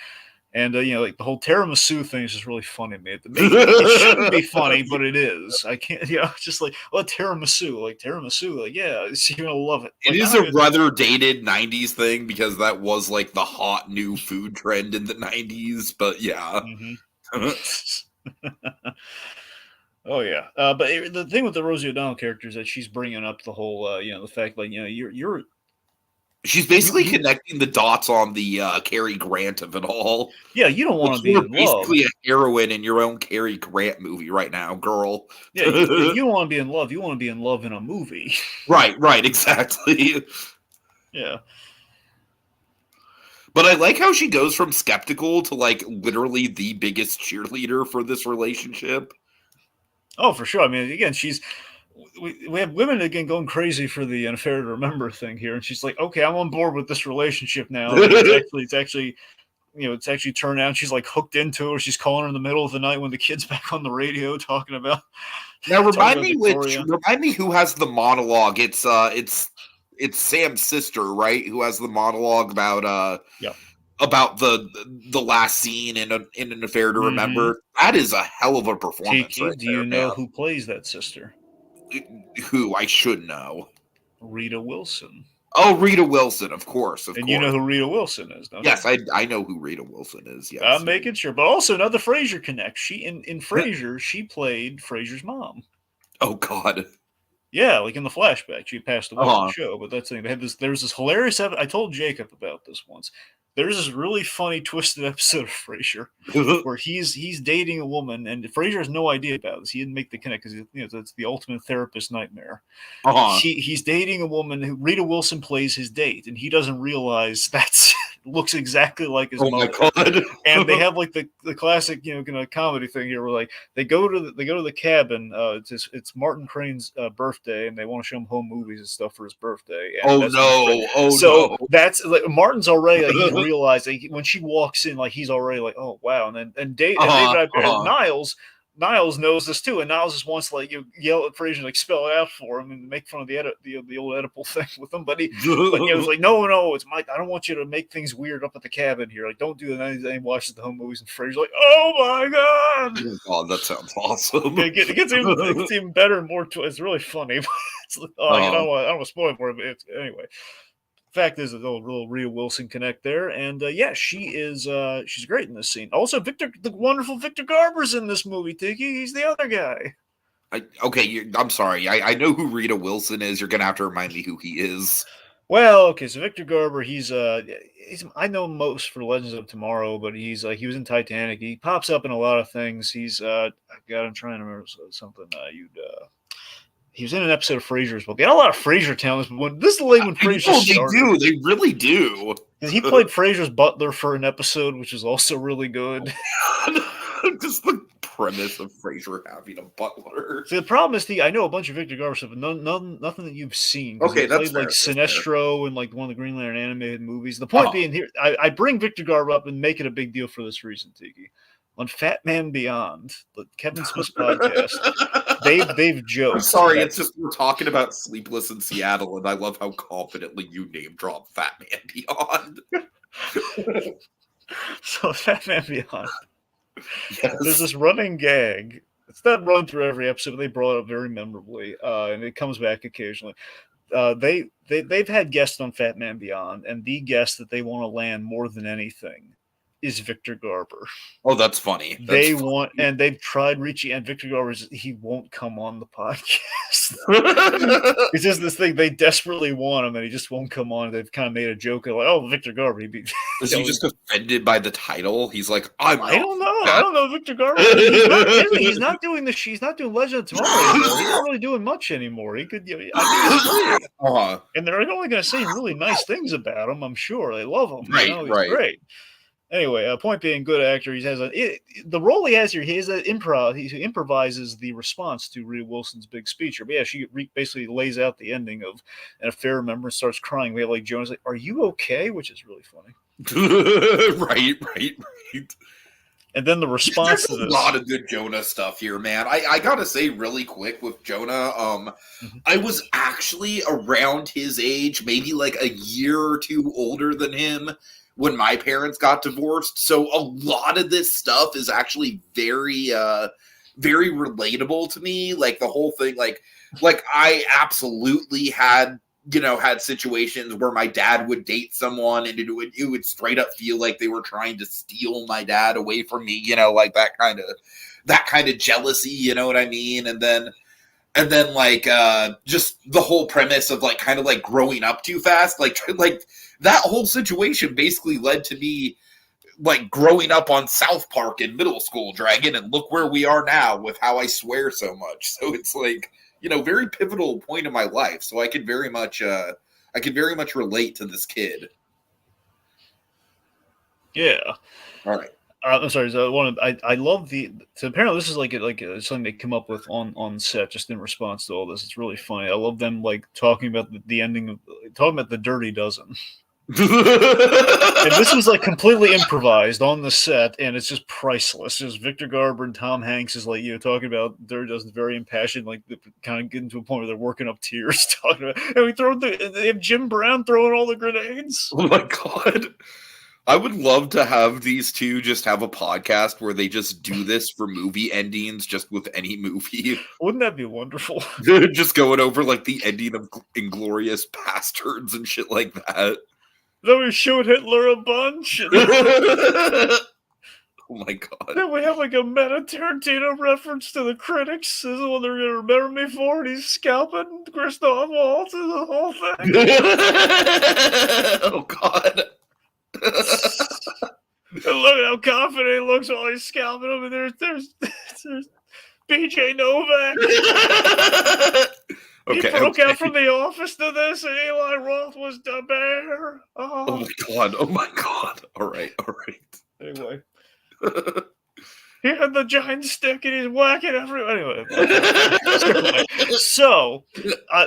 And like the whole tiramisu thing is just really funny to me. It shouldn't be funny, but it is. I can't, just like tiramisu, like yeah, you're gonna love it. It Like is I'm not a even, rather dated 90s thing because that was like the hot new food trend in the 90s, but yeah. Mhm. Oh yeah, but the thing with the Rosie O'Donnell character is that she's bringing up the whole, the fact like She's you basically you connecting the dots on the Cary Grant of it all. yeah, you don't Like want to be you're in love. basically a heroine in your own Cary Grant movie right now, girl. Yeah, you don't want to be in love. You want to be in love in a movie. Right, right, exactly. Yeah. But I like how she goes from skeptical to like literally the biggest cheerleader for this relationship. Oh, for sure. I mean, again, we have women again going crazy for the unfair to remember thing here, and she's like, okay, I'm on board with this relationship now. And it's actually turned out she's like hooked into her. She's calling her in the middle of the night when the kid's back on the radio talking about Now Victoria. remind me who has the monologue. It's Sam's sister, right? Who has the monologue Yeah. about the last scene in an affair to Mm-hmm. remember. That is a hell of a performance Tiki, right do there, you know man. who plays that sister? Who I should know. Rita Wilson. Oh, Rita Wilson, of course, of And you know course. who Rita Wilson is, don't you? Yes, I know who Rita Wilson is. I'm Yes. making sure. But also another Frasier connect. She in Frasier, she played Frasier's mom. Oh God. Yeah, like in the flashback, she passed away on the Uh-huh. show. But that's the thing. They had this. There's this hilarious. I told Jacob about this once. There's this really funny twisted episode of Frasier where he's dating a woman, and Frasier has no idea about this. He didn't make the connect because it's the ultimate therapist nightmare. Uh-huh. He's dating a woman who Rita Wilson plays his date, and he doesn't realize that's looks exactly like his Oh my mother. God. And they have like the classic kind of comedy thing here where like they go to the cabin. It's Martin Crane's birthday, and they want to show him home movies and stuff for his birthday. And Oh that's no. Oh so no. that's like Martin's already like he's realized like, when she walks in, like he's already like, oh wow. And then and Niles knows this too, and Niles just wants to like yell at Frasier, like spell it out for him and make fun of the old Oedipal thing with him. But he was like, no, it's Mike. I don't want you to make things weird up at the cabin here. Like, don't do that. And he watches the home movies, and Frasier's like, oh my god. Oh God, that sounds awesome. It gets even better and more. It's really funny. It's like, I don't want to spoil it for him. Anyway. Fact is, a little Rita Wilson connect there, and she's great in this scene. Also, the wonderful Victor Garber's in this movie. Tiki, he's the other guy. I'm sorry. I know who Rita Wilson is. You're gonna have to remind me who he is. Well, okay, so Victor Garber, he's I know him most for Legends of Tomorrow, but he was in Titanic. He pops up in a lot of things. I'm trying to remember something he was in an episode of Frasier as well. Got a lot of Frasier talents, but this is late when Frasier started. They really do. He played Frasier's butler for an episode, which is also really good. Just the premise of Frasier having a butler. See, the problem is, I know a bunch of Victor Garber stuff, but nothing that you've seen. Okay, that's played like Sinestro and like one of the Green Lantern animated movies. The point being here, I bring Victor Garber up and make it a big deal for this reason, Tiki. On Fat Man Beyond, the Kevin Smith's podcast, they've joked. I'm sorry, it's just we're talking about Sleepless in Seattle, and I love how confidently you name drop Fat Man Beyond. So Fat Man Beyond. Yes. There's this running gag. It's not run through every episode, but they brought it up very memorably, and it comes back occasionally. They've had guests on Fat Man Beyond, and the guest that they want to land more than anything is Victor Garber. Oh, that's funny. And they've tried reaching, and Victor Garber, he won't come on the podcast. It's just this thing they desperately want him, and he just won't come on. They've kind of made a joke of like, "Oh, Victor Garber." Is he just offended by the title? He's like, I don't know. I don't know, Victor Garber. He's not doing the. He's not doing Legend of Tomorrow anymore. He's not really doing much anymore. He could. I think and they're only going to say really nice things about him. I'm sure they love him. Right, He's great. Anyway, point being, good actor. He has the role he has here. He has an improv. He improvises the response to Rita Wilson's big speech. But yeah, she basically lays out the ending of an affair member and starts crying. We have like Jonah's like, "Are you okay?" Which is really funny. Right. And then the response There's to this. A lot of good Jonah stuff here, man. I gotta say, really quick with Jonah, I was actually around his age, maybe like a year or two older than him, when my parents got divorced. So a lot of this stuff is actually very, very relatable to me. Like the whole thing, like I absolutely had situations where my dad would date someone and it would straight up feel like they were trying to steal my dad away from me, like that kind of jealousy, you know what I mean? And then like just the whole premise of like kind of like growing up too fast, like that whole situation basically led to me like growing up on South Park in middle school, Dragon, and look where we are now with how I swear so much. So it's like, very pivotal point in my life. So I could very much relate to this kid. Yeah. All right. I'm sorry. So I love So apparently this is like something they come up with on set just in response to all this. It's really funny. I love them like talking about the ending of talking about the Dirty Dozen. And this was like completely improvised on the set, and it's just priceless. Just Victor Garber and Tom Hanks is like talking about Dirty Dozen, very impassioned, like kind of getting to a point where they're working up tears talking about. And they have Jim Brown throwing all the grenades. Oh my god. I would love to have these two just have a podcast where they just do this for movie endings, just with any movie. Wouldn't that be wonderful? Just going over like the ending of Inglourious Bastards and shit like that. Then we showed Hitler a bunch. Oh my god. Then we have like a meta Tarantino reference to the critics. This is what they're gonna remember me for. And he's scalping Christoph Waltz and the whole thing. Oh god. And look at how confident he looks while he's scalping him. And there's BJ Novak. He broke out from The Office to this, and Eli Roth was the bear. Oh my god. Oh my god. All right. Anyway. He had the giant stick and he's whacking everyone. Anyway. So,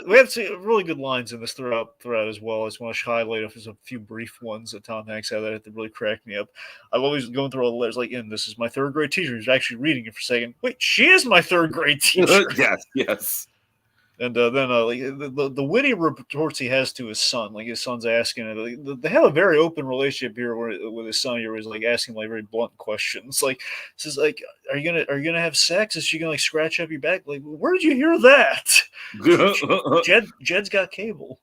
we have some really good lines in this throughout as well. I just want to highlight a few brief ones that Tom Hanks had that really cracked me up. I'm always going through all the letters like, and this is my third grade teacher. He's actually reading it for a second. Wait, she is my third grade teacher. Yes. And then like the witty retorts he has to his son, like his son's asking, they have a very open relationship here with his son. Here, he's like asking like very blunt questions, like says like, "Are you gonna have sex? Is she gonna like scratch up your back? Like, where did you hear that?" Jed's got cable.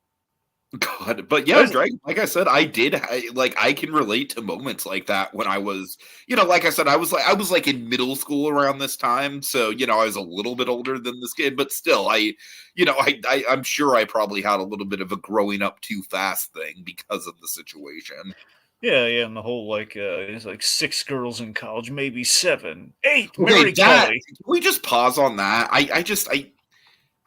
God, but yeah, Dragon, like I said, I can relate to moments like that when I was, like I said, I was like in middle school around this time, so I was a little bit older than this kid, but still, I'm sure I probably had a little bit of a growing up too fast thing because of the situation. Yeah, and the whole like it's like 6 girls in college, maybe 7, 8. Okay, Mary Kelly. Can we just pause on that?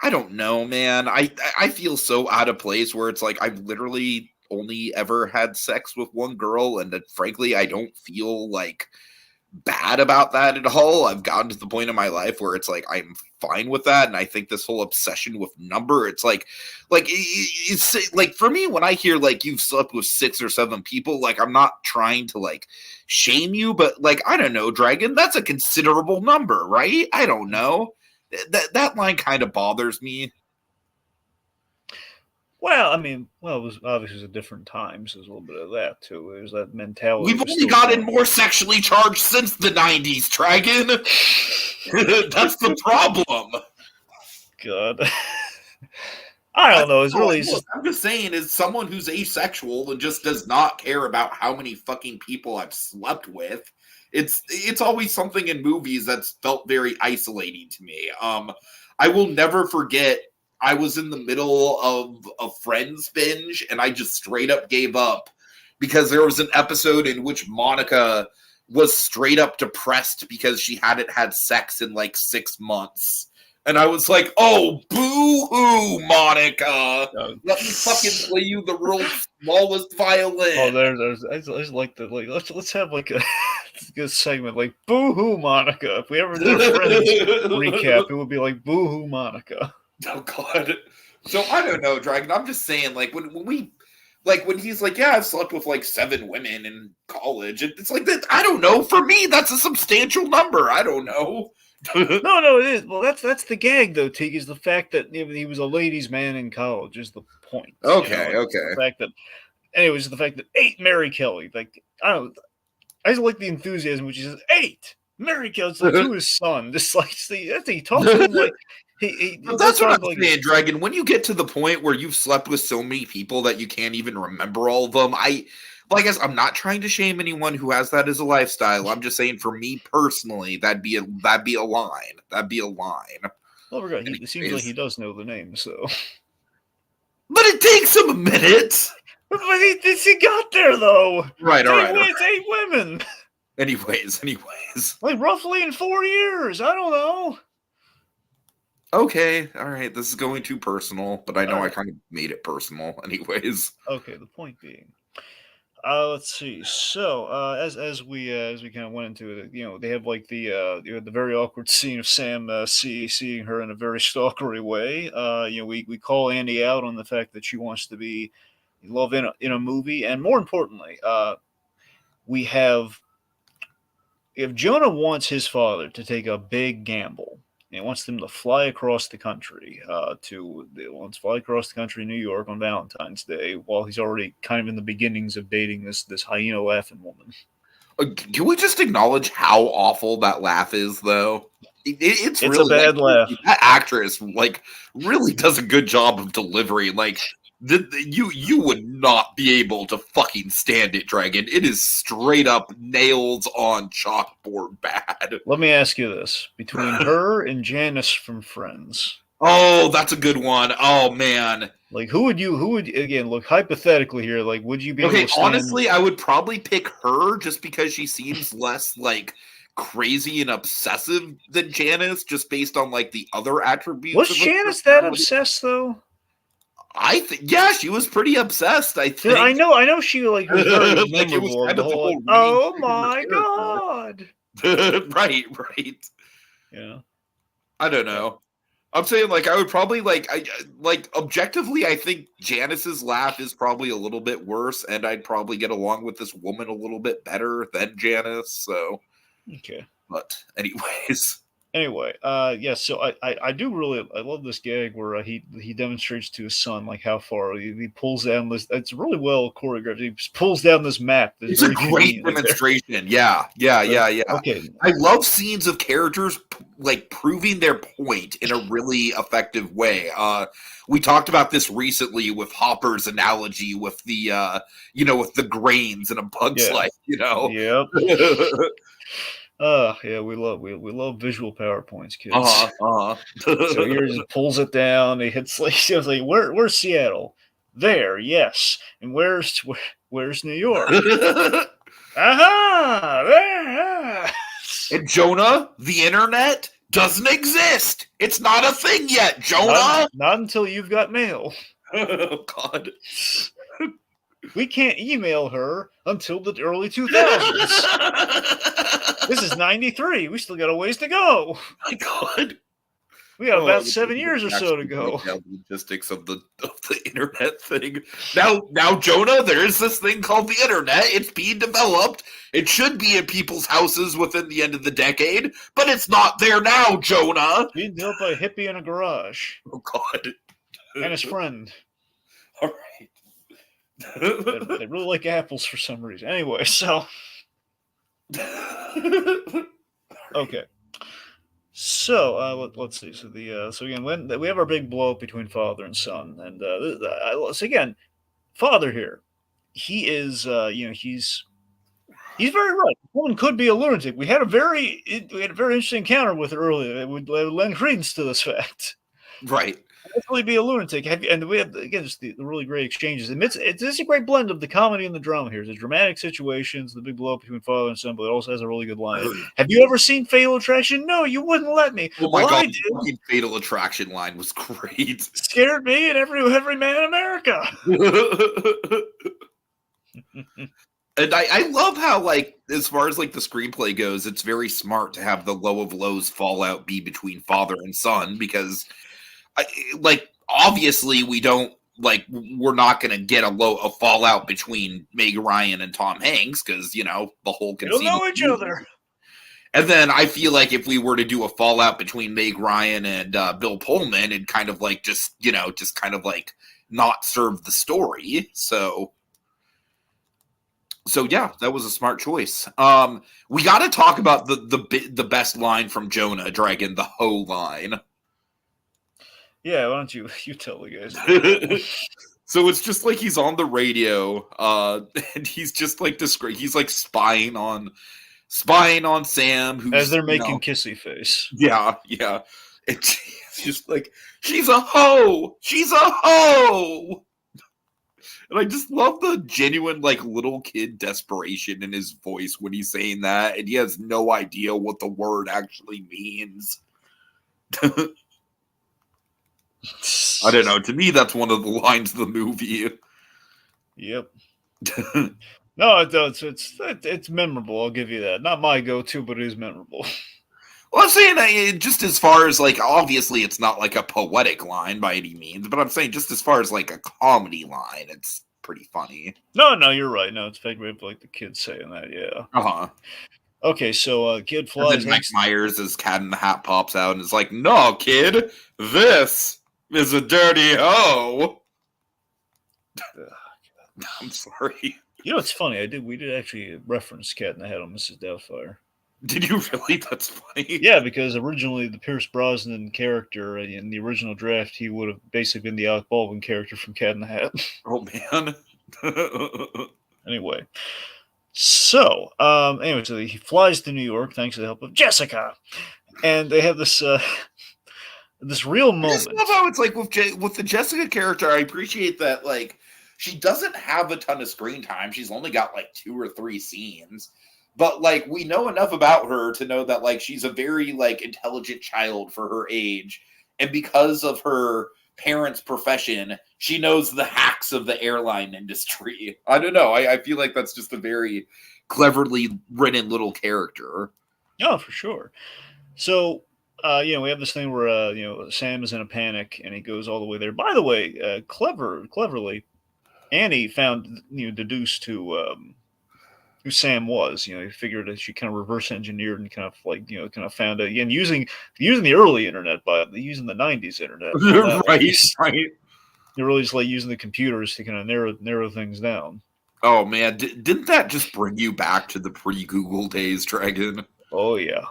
I don't know, man. I feel so out of place where it's like I've literally only ever had sex with one girl, and that frankly I don't feel like bad about that at all. I've gotten to the point in my life where it's like I'm fine with that, and I think this whole obsession with number, it's like it's like for me when I hear like you've slept with 6 or 7 people, like I'm not trying to like shame you, but like I don't know, Dragon, that's a considerable number, right? I don't know. That line kind of bothers me. Well, I mean, it was obviously a different time, so there's a little bit of that too. There's that mentality. We've only gotten more sexually charged since the 90s, Dragon. That's the problem. God. I don't know. It's really. I'm just saying, as someone who's asexual and just does not care about how many fucking people I've slept with, it's always something in movies that's felt very isolating to me. I will never forget. I was in the middle of a Friends binge, and I just straight up gave up because there was an episode in which Monica was straight up depressed because she hadn't had sex in like 6 months. And I was like, "Oh, boo-hoo, Monica! Let me fucking play you the world's smallest violin." Oh, there's. I just like the like. Let's have like a good segment like "Boo-hoo, Monica." If we ever did a Friends recap, it would be like "Boo-hoo, Monica." Oh God! So I don't know, Dragon. I'm just saying, like when he's like, "Yeah, I've slept with like 7 women in college," it's like that. I don't know. For me, that's a substantial number. I don't know. No, it is. Well, that's the gag, though, Tiki, is the fact that he was a ladies' man in college is the point. Okay. The fact that, anyways, the fact that 8 Mary Kelly. Like, I just like the enthusiasm, which he says 8 Mary Kelly. It's like to his son. Just like he talks to him like that's what I'm saying, Dragon. When you get to the point where you've slept with so many people that you can't even remember all of them, I'm not trying to shame anyone who has that as a lifestyle. I'm just saying, for me personally, that'd be a line. That'd be a line. Oh, it seems like he does know the name, so. But it takes him a minute. But he got there though. Right, all right. It's 8 women. Anyways. Like roughly in 4 years. I don't know. Okay, all right. This is going too personal, but I know I kind of made it personal. Anyways. Okay, the point being. Let's see. So, as we kind of went into it, they have like the very awkward scene of Sam seeing her in a very stalkery way. We call Andy out on the fact that she wants to be love in a movie, and more importantly, we have if Jonah wants his father to take a big gamble. He wants them to fly across the country New York on Valentine's Day, while he's already kind of in the beginnings of dating this hyena laughing woman. Can we just acknowledge how awful that laugh is, though? It's really a bad laugh. That actress really does a good job of delivering. Like You would not be able to fucking stand it, Dragon. It is straight up nails on chalkboard bad. Let me ask you this: between her and Janice from Friends, Oh, that's a good one. Oh man. like who would again look hypothetically here? Like, would you be able Okay, to stand? honestly, I would probably pick her just because she seems less like crazy and obsessive than Janice, just based on like the other attributes. Was of Janice that obsessed though? I think yeah, she was pretty obsessed. I think I know she like was very like it was memorable. kind The of the whole, whole like, oh running my thing of her god, right. yeah. I don't know. I'm saying like I would probably I like objectively I think Janice's laugh is probably a little bit worse, and I'd probably get along with this woman a little bit better than Janice. So Okay. but anyways. Anyway, yeah. So I do really I love this gag where he demonstrates to his son like how far he pulls down this. It's really well choreographed. He just pulls down this map. That's It's a very great demonstration. Yeah. Okay. I love scenes of characters like proving their point in a really effective way. We talked about this recently with Hopper's analogy with the with the grains in a Bug's Yeah. Life, Yep. Yeah, we love visual PowerPoints, kids. So he just pulls it down. He hits like he was like, where's Seattle? There, yes. And where's New York? Aha! There. And Jonah, the internet doesn't exist. It's not a thing yet, Jonah. Not until you've got mail. Oh God. We can't email her until the early 2000s. This is 93. We still got a ways to go. My God. We got about 7 years or so to go. The logistics of the internet thing. Now, Jonah, there is this thing called the internet. It's being developed. It should be in people's houses within the end of the decade, but it's not there now, Jonah. Being built by a hippie in a garage. Oh God. And his friend. All right. They really like apples for some reason. Anyway, so okay. So let's see. So again, when we have our big blow up between father and son, and so again, father here, he is he's very right. The woman could be a lunatic. We had a very interesting encounter with her earlier. It would lend credence to this fact. Right. Definitely be a lunatic. And we have again just the really great exchanges. It's a great blend of the comedy and the drama here. There's dramatic situations, the big blow up between father and son, but it also has a really good line. Have you ever seen Fatal Attraction? No, you wouldn't let me. Oh my God, the Fatal Attraction line was great. Scared me and every man in America. And I love how, like, as far as like the screenplay goes, it's very smart to have the low of lows fallout be between father and son, because obviously we're not going to get a fallout between Meg Ryan and Tom Hanks, because the whole they don't know each other. And then I feel like if we were to do a fallout between Meg Ryan and Bill Pullman, it'd kind of like just kind of like not serve the story. So yeah, that was a smart choice. We got to talk about the best line from Jonah, Dragon, the ho line. Yeah, why don't you tell the guys? So it's just like he's on the radio, and he's just like he's like spying on Sam, who's as they're making kissy face. Yeah. It's just like, she's a hoe. And I just love the genuine like little kid desperation in his voice when he's saying that, and he has no idea what the word actually means. I don't know. To me, that's one of the lines of the movie. Yep. No, it's memorable. I'll give you that. Not my go-to, but it is memorable. Well, I'm saying just as far as like, obviously, it's not like a poetic line by any means, but I'm saying just as far as like a comedy line, it's pretty funny. No, you're right. No, it's fake rape, like the kids saying that. Yeah. Okay, so kid flies. And then Mike Myers, as Cat in the Hat, pops out and is like, "No, kid, this is a dirty hoe." I'm sorry. You know, it's funny. We did actually reference Cat in the Hat on Mrs. Doubtfire. Did you really? That's funny. Yeah, because originally the Pierce Brosnan character in the original draft, he would have basically been the Alec Baldwin character from Cat in the Hat. Oh man. Anyway, so anyway, so he flies to New York thanks to the help of Jessica, and they have this this real I just moment. love how it's like with the Jessica character. I appreciate that like she doesn't have a ton of screen time. She's only got like 2 or 3 scenes, but like we know enough about her to know that like she's a very like intelligent child for her age, and because of her parents' profession, she knows the hacks of the airline industry. I don't know. I feel like that's just a very cleverly written little character. Oh, for sure. So, we have this thing where Sam is in a panic and he goes all the way there. By the way, cleverly, Annie found deduced who Sam was. He figured that she kind of reverse engineered and kind of like kind of found out again using the early internet, but using the '90s internet. Right. They're really just like using the computers to kind of narrow things down. Oh man, didn't that just bring you back to the pre-Google days, Dragon? Oh yeah.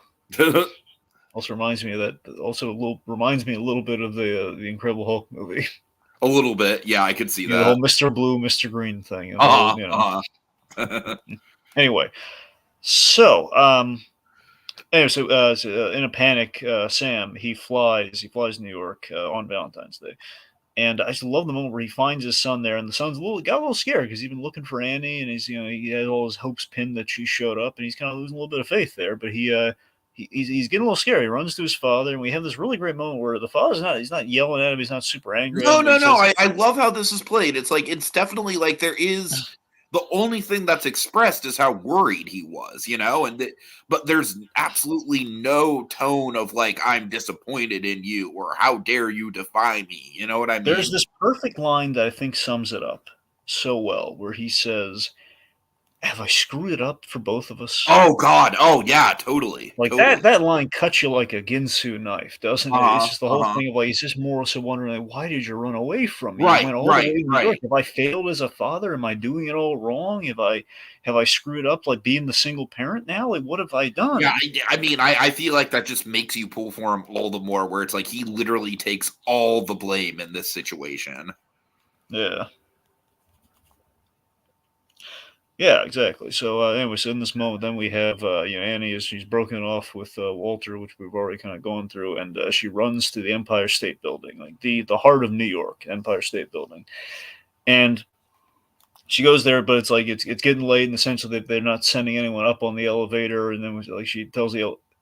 Also reminds me of that. Also, reminds me a little bit of the Incredible Hulk movie. A little bit, yeah, I could see that. The whole Mr. Blue, Mr. Green thing. Anyway, so in a panic, Sam he flies to New York on Valentine's Day. And I just love the moment where he finds his son there, and the son's got a little scared because he's been looking for Annie, and he had all his hopes pinned that she showed up, and he's kind of losing a little bit of faith there. But he's getting a little scared. He runs to his father, and we have this really great moment where the father's he's not yelling at him, he's not super angry. No. I love how this is played. It's like it's definitely like there is the only thing that's expressed is how worried he was, but there's absolutely no tone of like I'm disappointed in you or how dare you defy me. You know what I mean? There's this perfect line that I think sums it up so well, where he says, "Have I screwed it up for both of us?" Oh God! Oh yeah, totally. Like totally. that line cuts you like a Ginsu knife, doesn't it? It's just the whole thing of like he's just more so wondering like, why did you run away from me? Right, you went all the way to New York. Have I failed as a father? Am I doing it all wrong? Have I screwed up like being the single parent now? Like what have I done? Yeah, I mean, I feel like that just makes you pull for him all the more. Where it's like he literally takes all the blame in this situation. Yeah. Yeah, exactly. So anyway, so in this moment, then we have Annie she's broken off with Walter, which we've already kind of gone through, and she runs to the Empire State Building, like the heart of New York, Empire State Building, and she goes there, but it's like it's getting late in the sense that they're not sending anyone up on the elevator, and then like she tells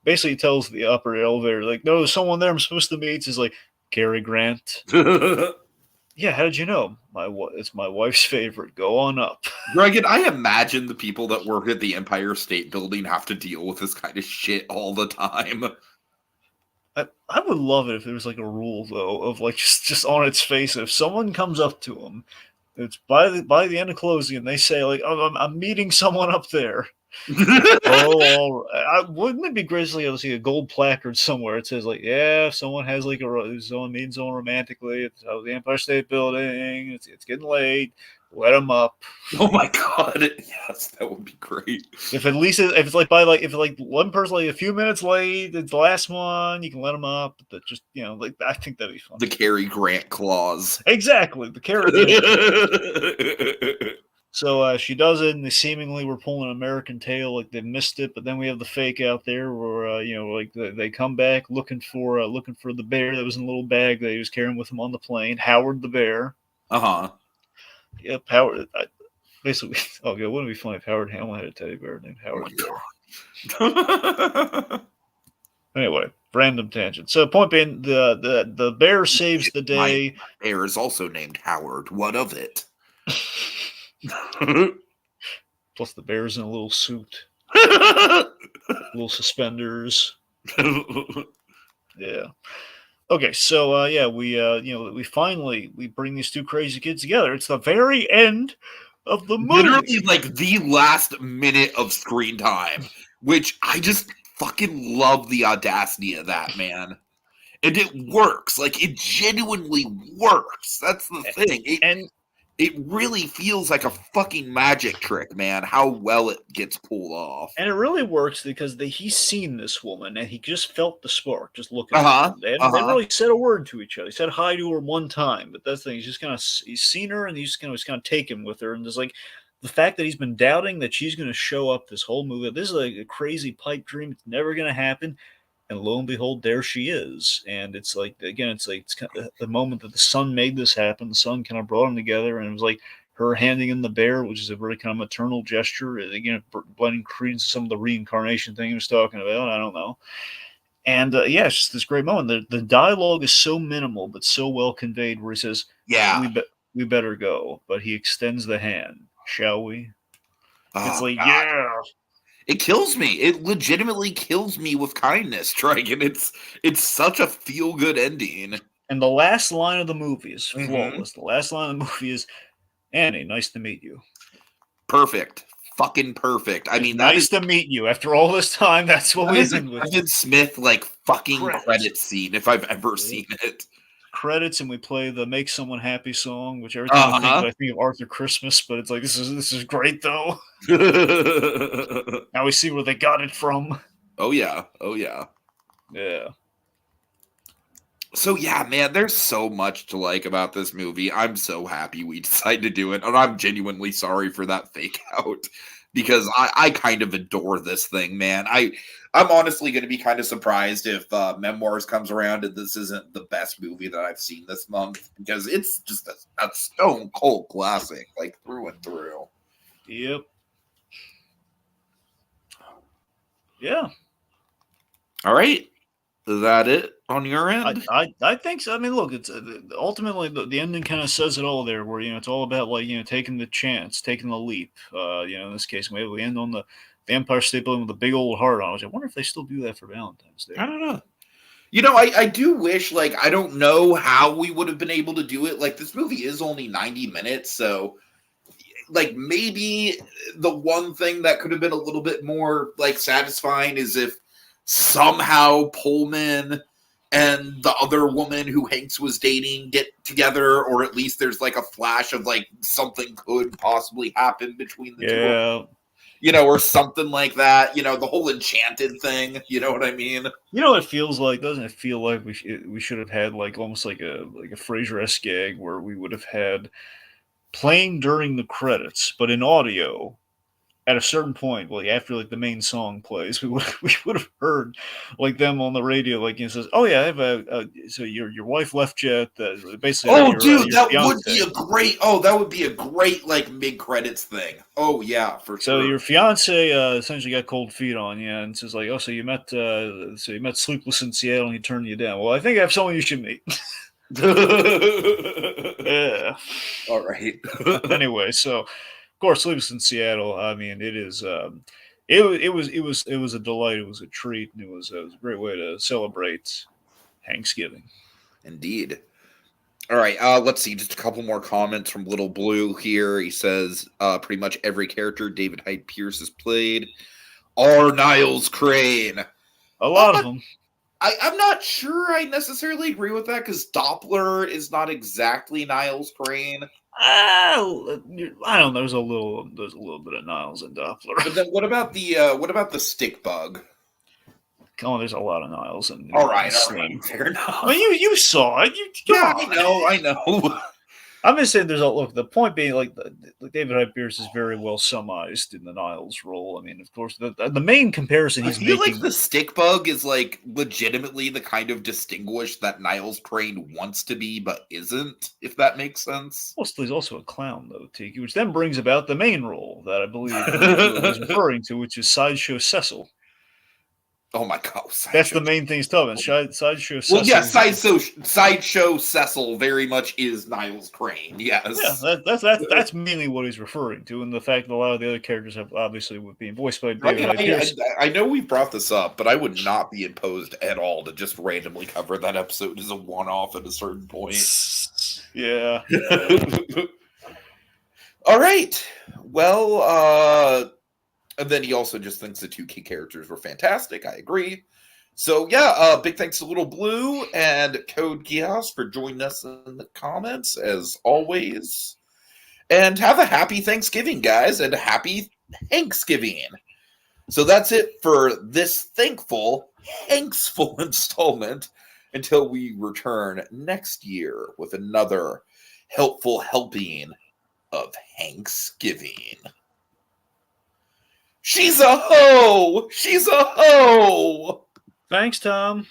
basically tells the upper elevator like, no, there's someone there I'm supposed to meet. She's like, Cary Grant. Yeah, how did you know? It's my wife's favorite. Go on up. Dragon, I imagine the people that work at the Empire State Building have to deal with this kind of shit all the time. I would love it if there was like a rule though of like just on its face. If someone comes up to them, it's by the end of closing, and they say like, oh, I'm meeting someone up there. Wouldn't it be great to see a gold placard somewhere? It says like, yeah, if someone has like someone meeting someone romantically at the Empire State Building, it's getting late. Let them up. Oh my God! Yes, that would be great. If it's like one person like a few minutes late, it's the last one, you can let them up. But just like I think that'd be fun. The Cary Grant clause. Exactly, the Cary Grant. So she does it, and they seemingly were pulling an American Tail, like they missed it. But then we have the fake out there, where like they come back looking for the bear that was in a little bag that he was carrying with him on the plane. Howard the bear. Yep, Howard. Basically, oh god, wouldn't it be funny if Howard Hamlin had a teddy bear named Howard the bear? Anyway, random tangent. So, point being, the bear saves the day. My bear is also named Howard. What of it? Plus, the bear's in a little suit, little suspenders. Yeah. Okay, so we finally bring these two crazy kids together. It's the very end of the movie. Literally, like the last minute of screen time, which I just fucking love the audacity of that, man. And it works. Like, it genuinely works. That's the thing. It really feels like a fucking magic trick, man, how well it gets pulled off. And it really works because he's seen this woman and he just felt the spark just looking at Uh-huh. her. They hadn't Uh-huh. really said a word to each other. He said hi to her one time, but that's the thing. He's just kind of he's seen her and he's kind of taken with her. And there's like the fact that he's been doubting that she's going to show up this whole movie. This is like a crazy pipe dream. It's never going to happen. And lo and behold, there she is. And it's like again, it's like it's kind of the moment that the sun made this happen. The sun kind of brought them together, and it was like her handing in the bear, which is a very kind of maternal gesture. Again, blending credence to some of the reincarnation thing he was talking about. I don't know. And yeah, it's just this great moment. The dialogue is so minimal, but so well conveyed. Where he says, Yeah. we better go," but he extends the hand. Shall we? It's Oh, like, God. yeah. It kills me. It legitimately kills me with kindness, Dragon. It's such a feel-good ending. And the last line of the movie is Mm-hmm. flawless. The last line of the movie is, "Annie, nice to meet you." Perfect. Fucking perfect. I It's mean, that nice is to meet you. After all this time, that's what that we is a end with. Kevin Smith like fucking Credits. credit scene if I've ever Yeah. seen it. Credits, and we play the "Make Someone Happy" song, which every time Uh-huh. I think of Arthur Christmas, but it's like this is great though. Now we see where they got it from. Oh yeah. Oh yeah. Yeah. So yeah, man, there's so much to like about this movie. I'm so happy we decided to do it, and I'm genuinely sorry for that fake out because I kind of adore this thing, man. I'm honestly going to be kind of surprised if Memoirs comes around and this isn't the best movie that I've seen this month because it's just a stone cold classic, like through and through. Yep. Yeah. All right, is that it on your end? I think so. I mean, look, it's ultimately the ending kind of says it all there. Where it's all about like taking the chance, taking the leap. In this case, maybe we end on the Empire State Building with a big old heart on it. I wonder if they still do that for Valentine's Day. I don't know. I do wish, like, I don't know how we would have been able to do it. Like, this movie is only 90 minutes, so, like, maybe the one thing that could have been a little bit more, like, satisfying is if somehow Pullman and the other woman who Hanks was dating get together, or at least there's, like, a flash of, like, something could possibly happen between the two of them. Yeah. Or something like that. The whole enchanted thing. You know what I mean? You know what it feels like? Doesn't it feel like we should have had like almost like a Frasier-esque gag where we would have had playing during the credits, but in audio at a certain point, like after like the main song plays, we would have heard like them on the radio, like it says, "Oh yeah, I have so your wife left you at basically Oh, dude, your fiance. that would be a great like mid credits thing. Oh yeah, for So sure. your fiance essentially got cold feet on you, and says like, oh, so you met Sleepless in Seattle, and he turned you down. Well, I think I have someone you should meet. Yeah. All right. Anyway, so of course, Sleepless in Seattle. I mean, it is. It was a delight. It was a treat, and it was a great way to celebrate Hanksgiving. Indeed. All right, let's see. Just a couple more comments from Little Blue here. He says pretty much every character David Hyde Pierce has played are Niles Crane. A lot of them. I'm not sure I necessarily agree with that because Doppler is not exactly Niles Crane. I don't know. There's a little bit of Niles and Doppler. But then what about the stick bug? Oh, there's a lot of Niles and All right, Slim. fair enough. I mean, you saw it. Come on. I know. I'm just saying, there's a look. The point being, like David Hyde Pierce is very well summarized in the Niles role. I mean, of course, the main comparison I he's feel making. like the stick bug is like legitimately the kind of distinguished that Niles Crane wants to be, but isn't. If that makes sense. Well, he's also a clown, though, Tiki, which then brings about the main role that I believe he was referring to, which is Sideshow Cecil. Oh my god! That's the main thing he's talking about. Sideshow Cecil. Well, yeah, Sideshow Cecil very much is Niles Crane. Yes. Yeah, that's mainly what he's referring to, and the fact that a lot of the other characters have obviously being voiced by David Hyde Pierce. I know we brought this up, but I would not be opposed at all to just randomly cover that episode as a one-off at a certain point. Yeah. All right. Well, and then he also just thinks the two key characters were fantastic. I agree. So yeah, big thanks to Little Blue and Code Chaos for joining us in the comments as always. And have a happy Thanksgiving, guys, and happy Hanksgiving. So that's it for this thankful, Hanksful installment until we return next year with another helpful helping of Hanksgiving. She's a hoe! She's a hoe! Thanks, Tom.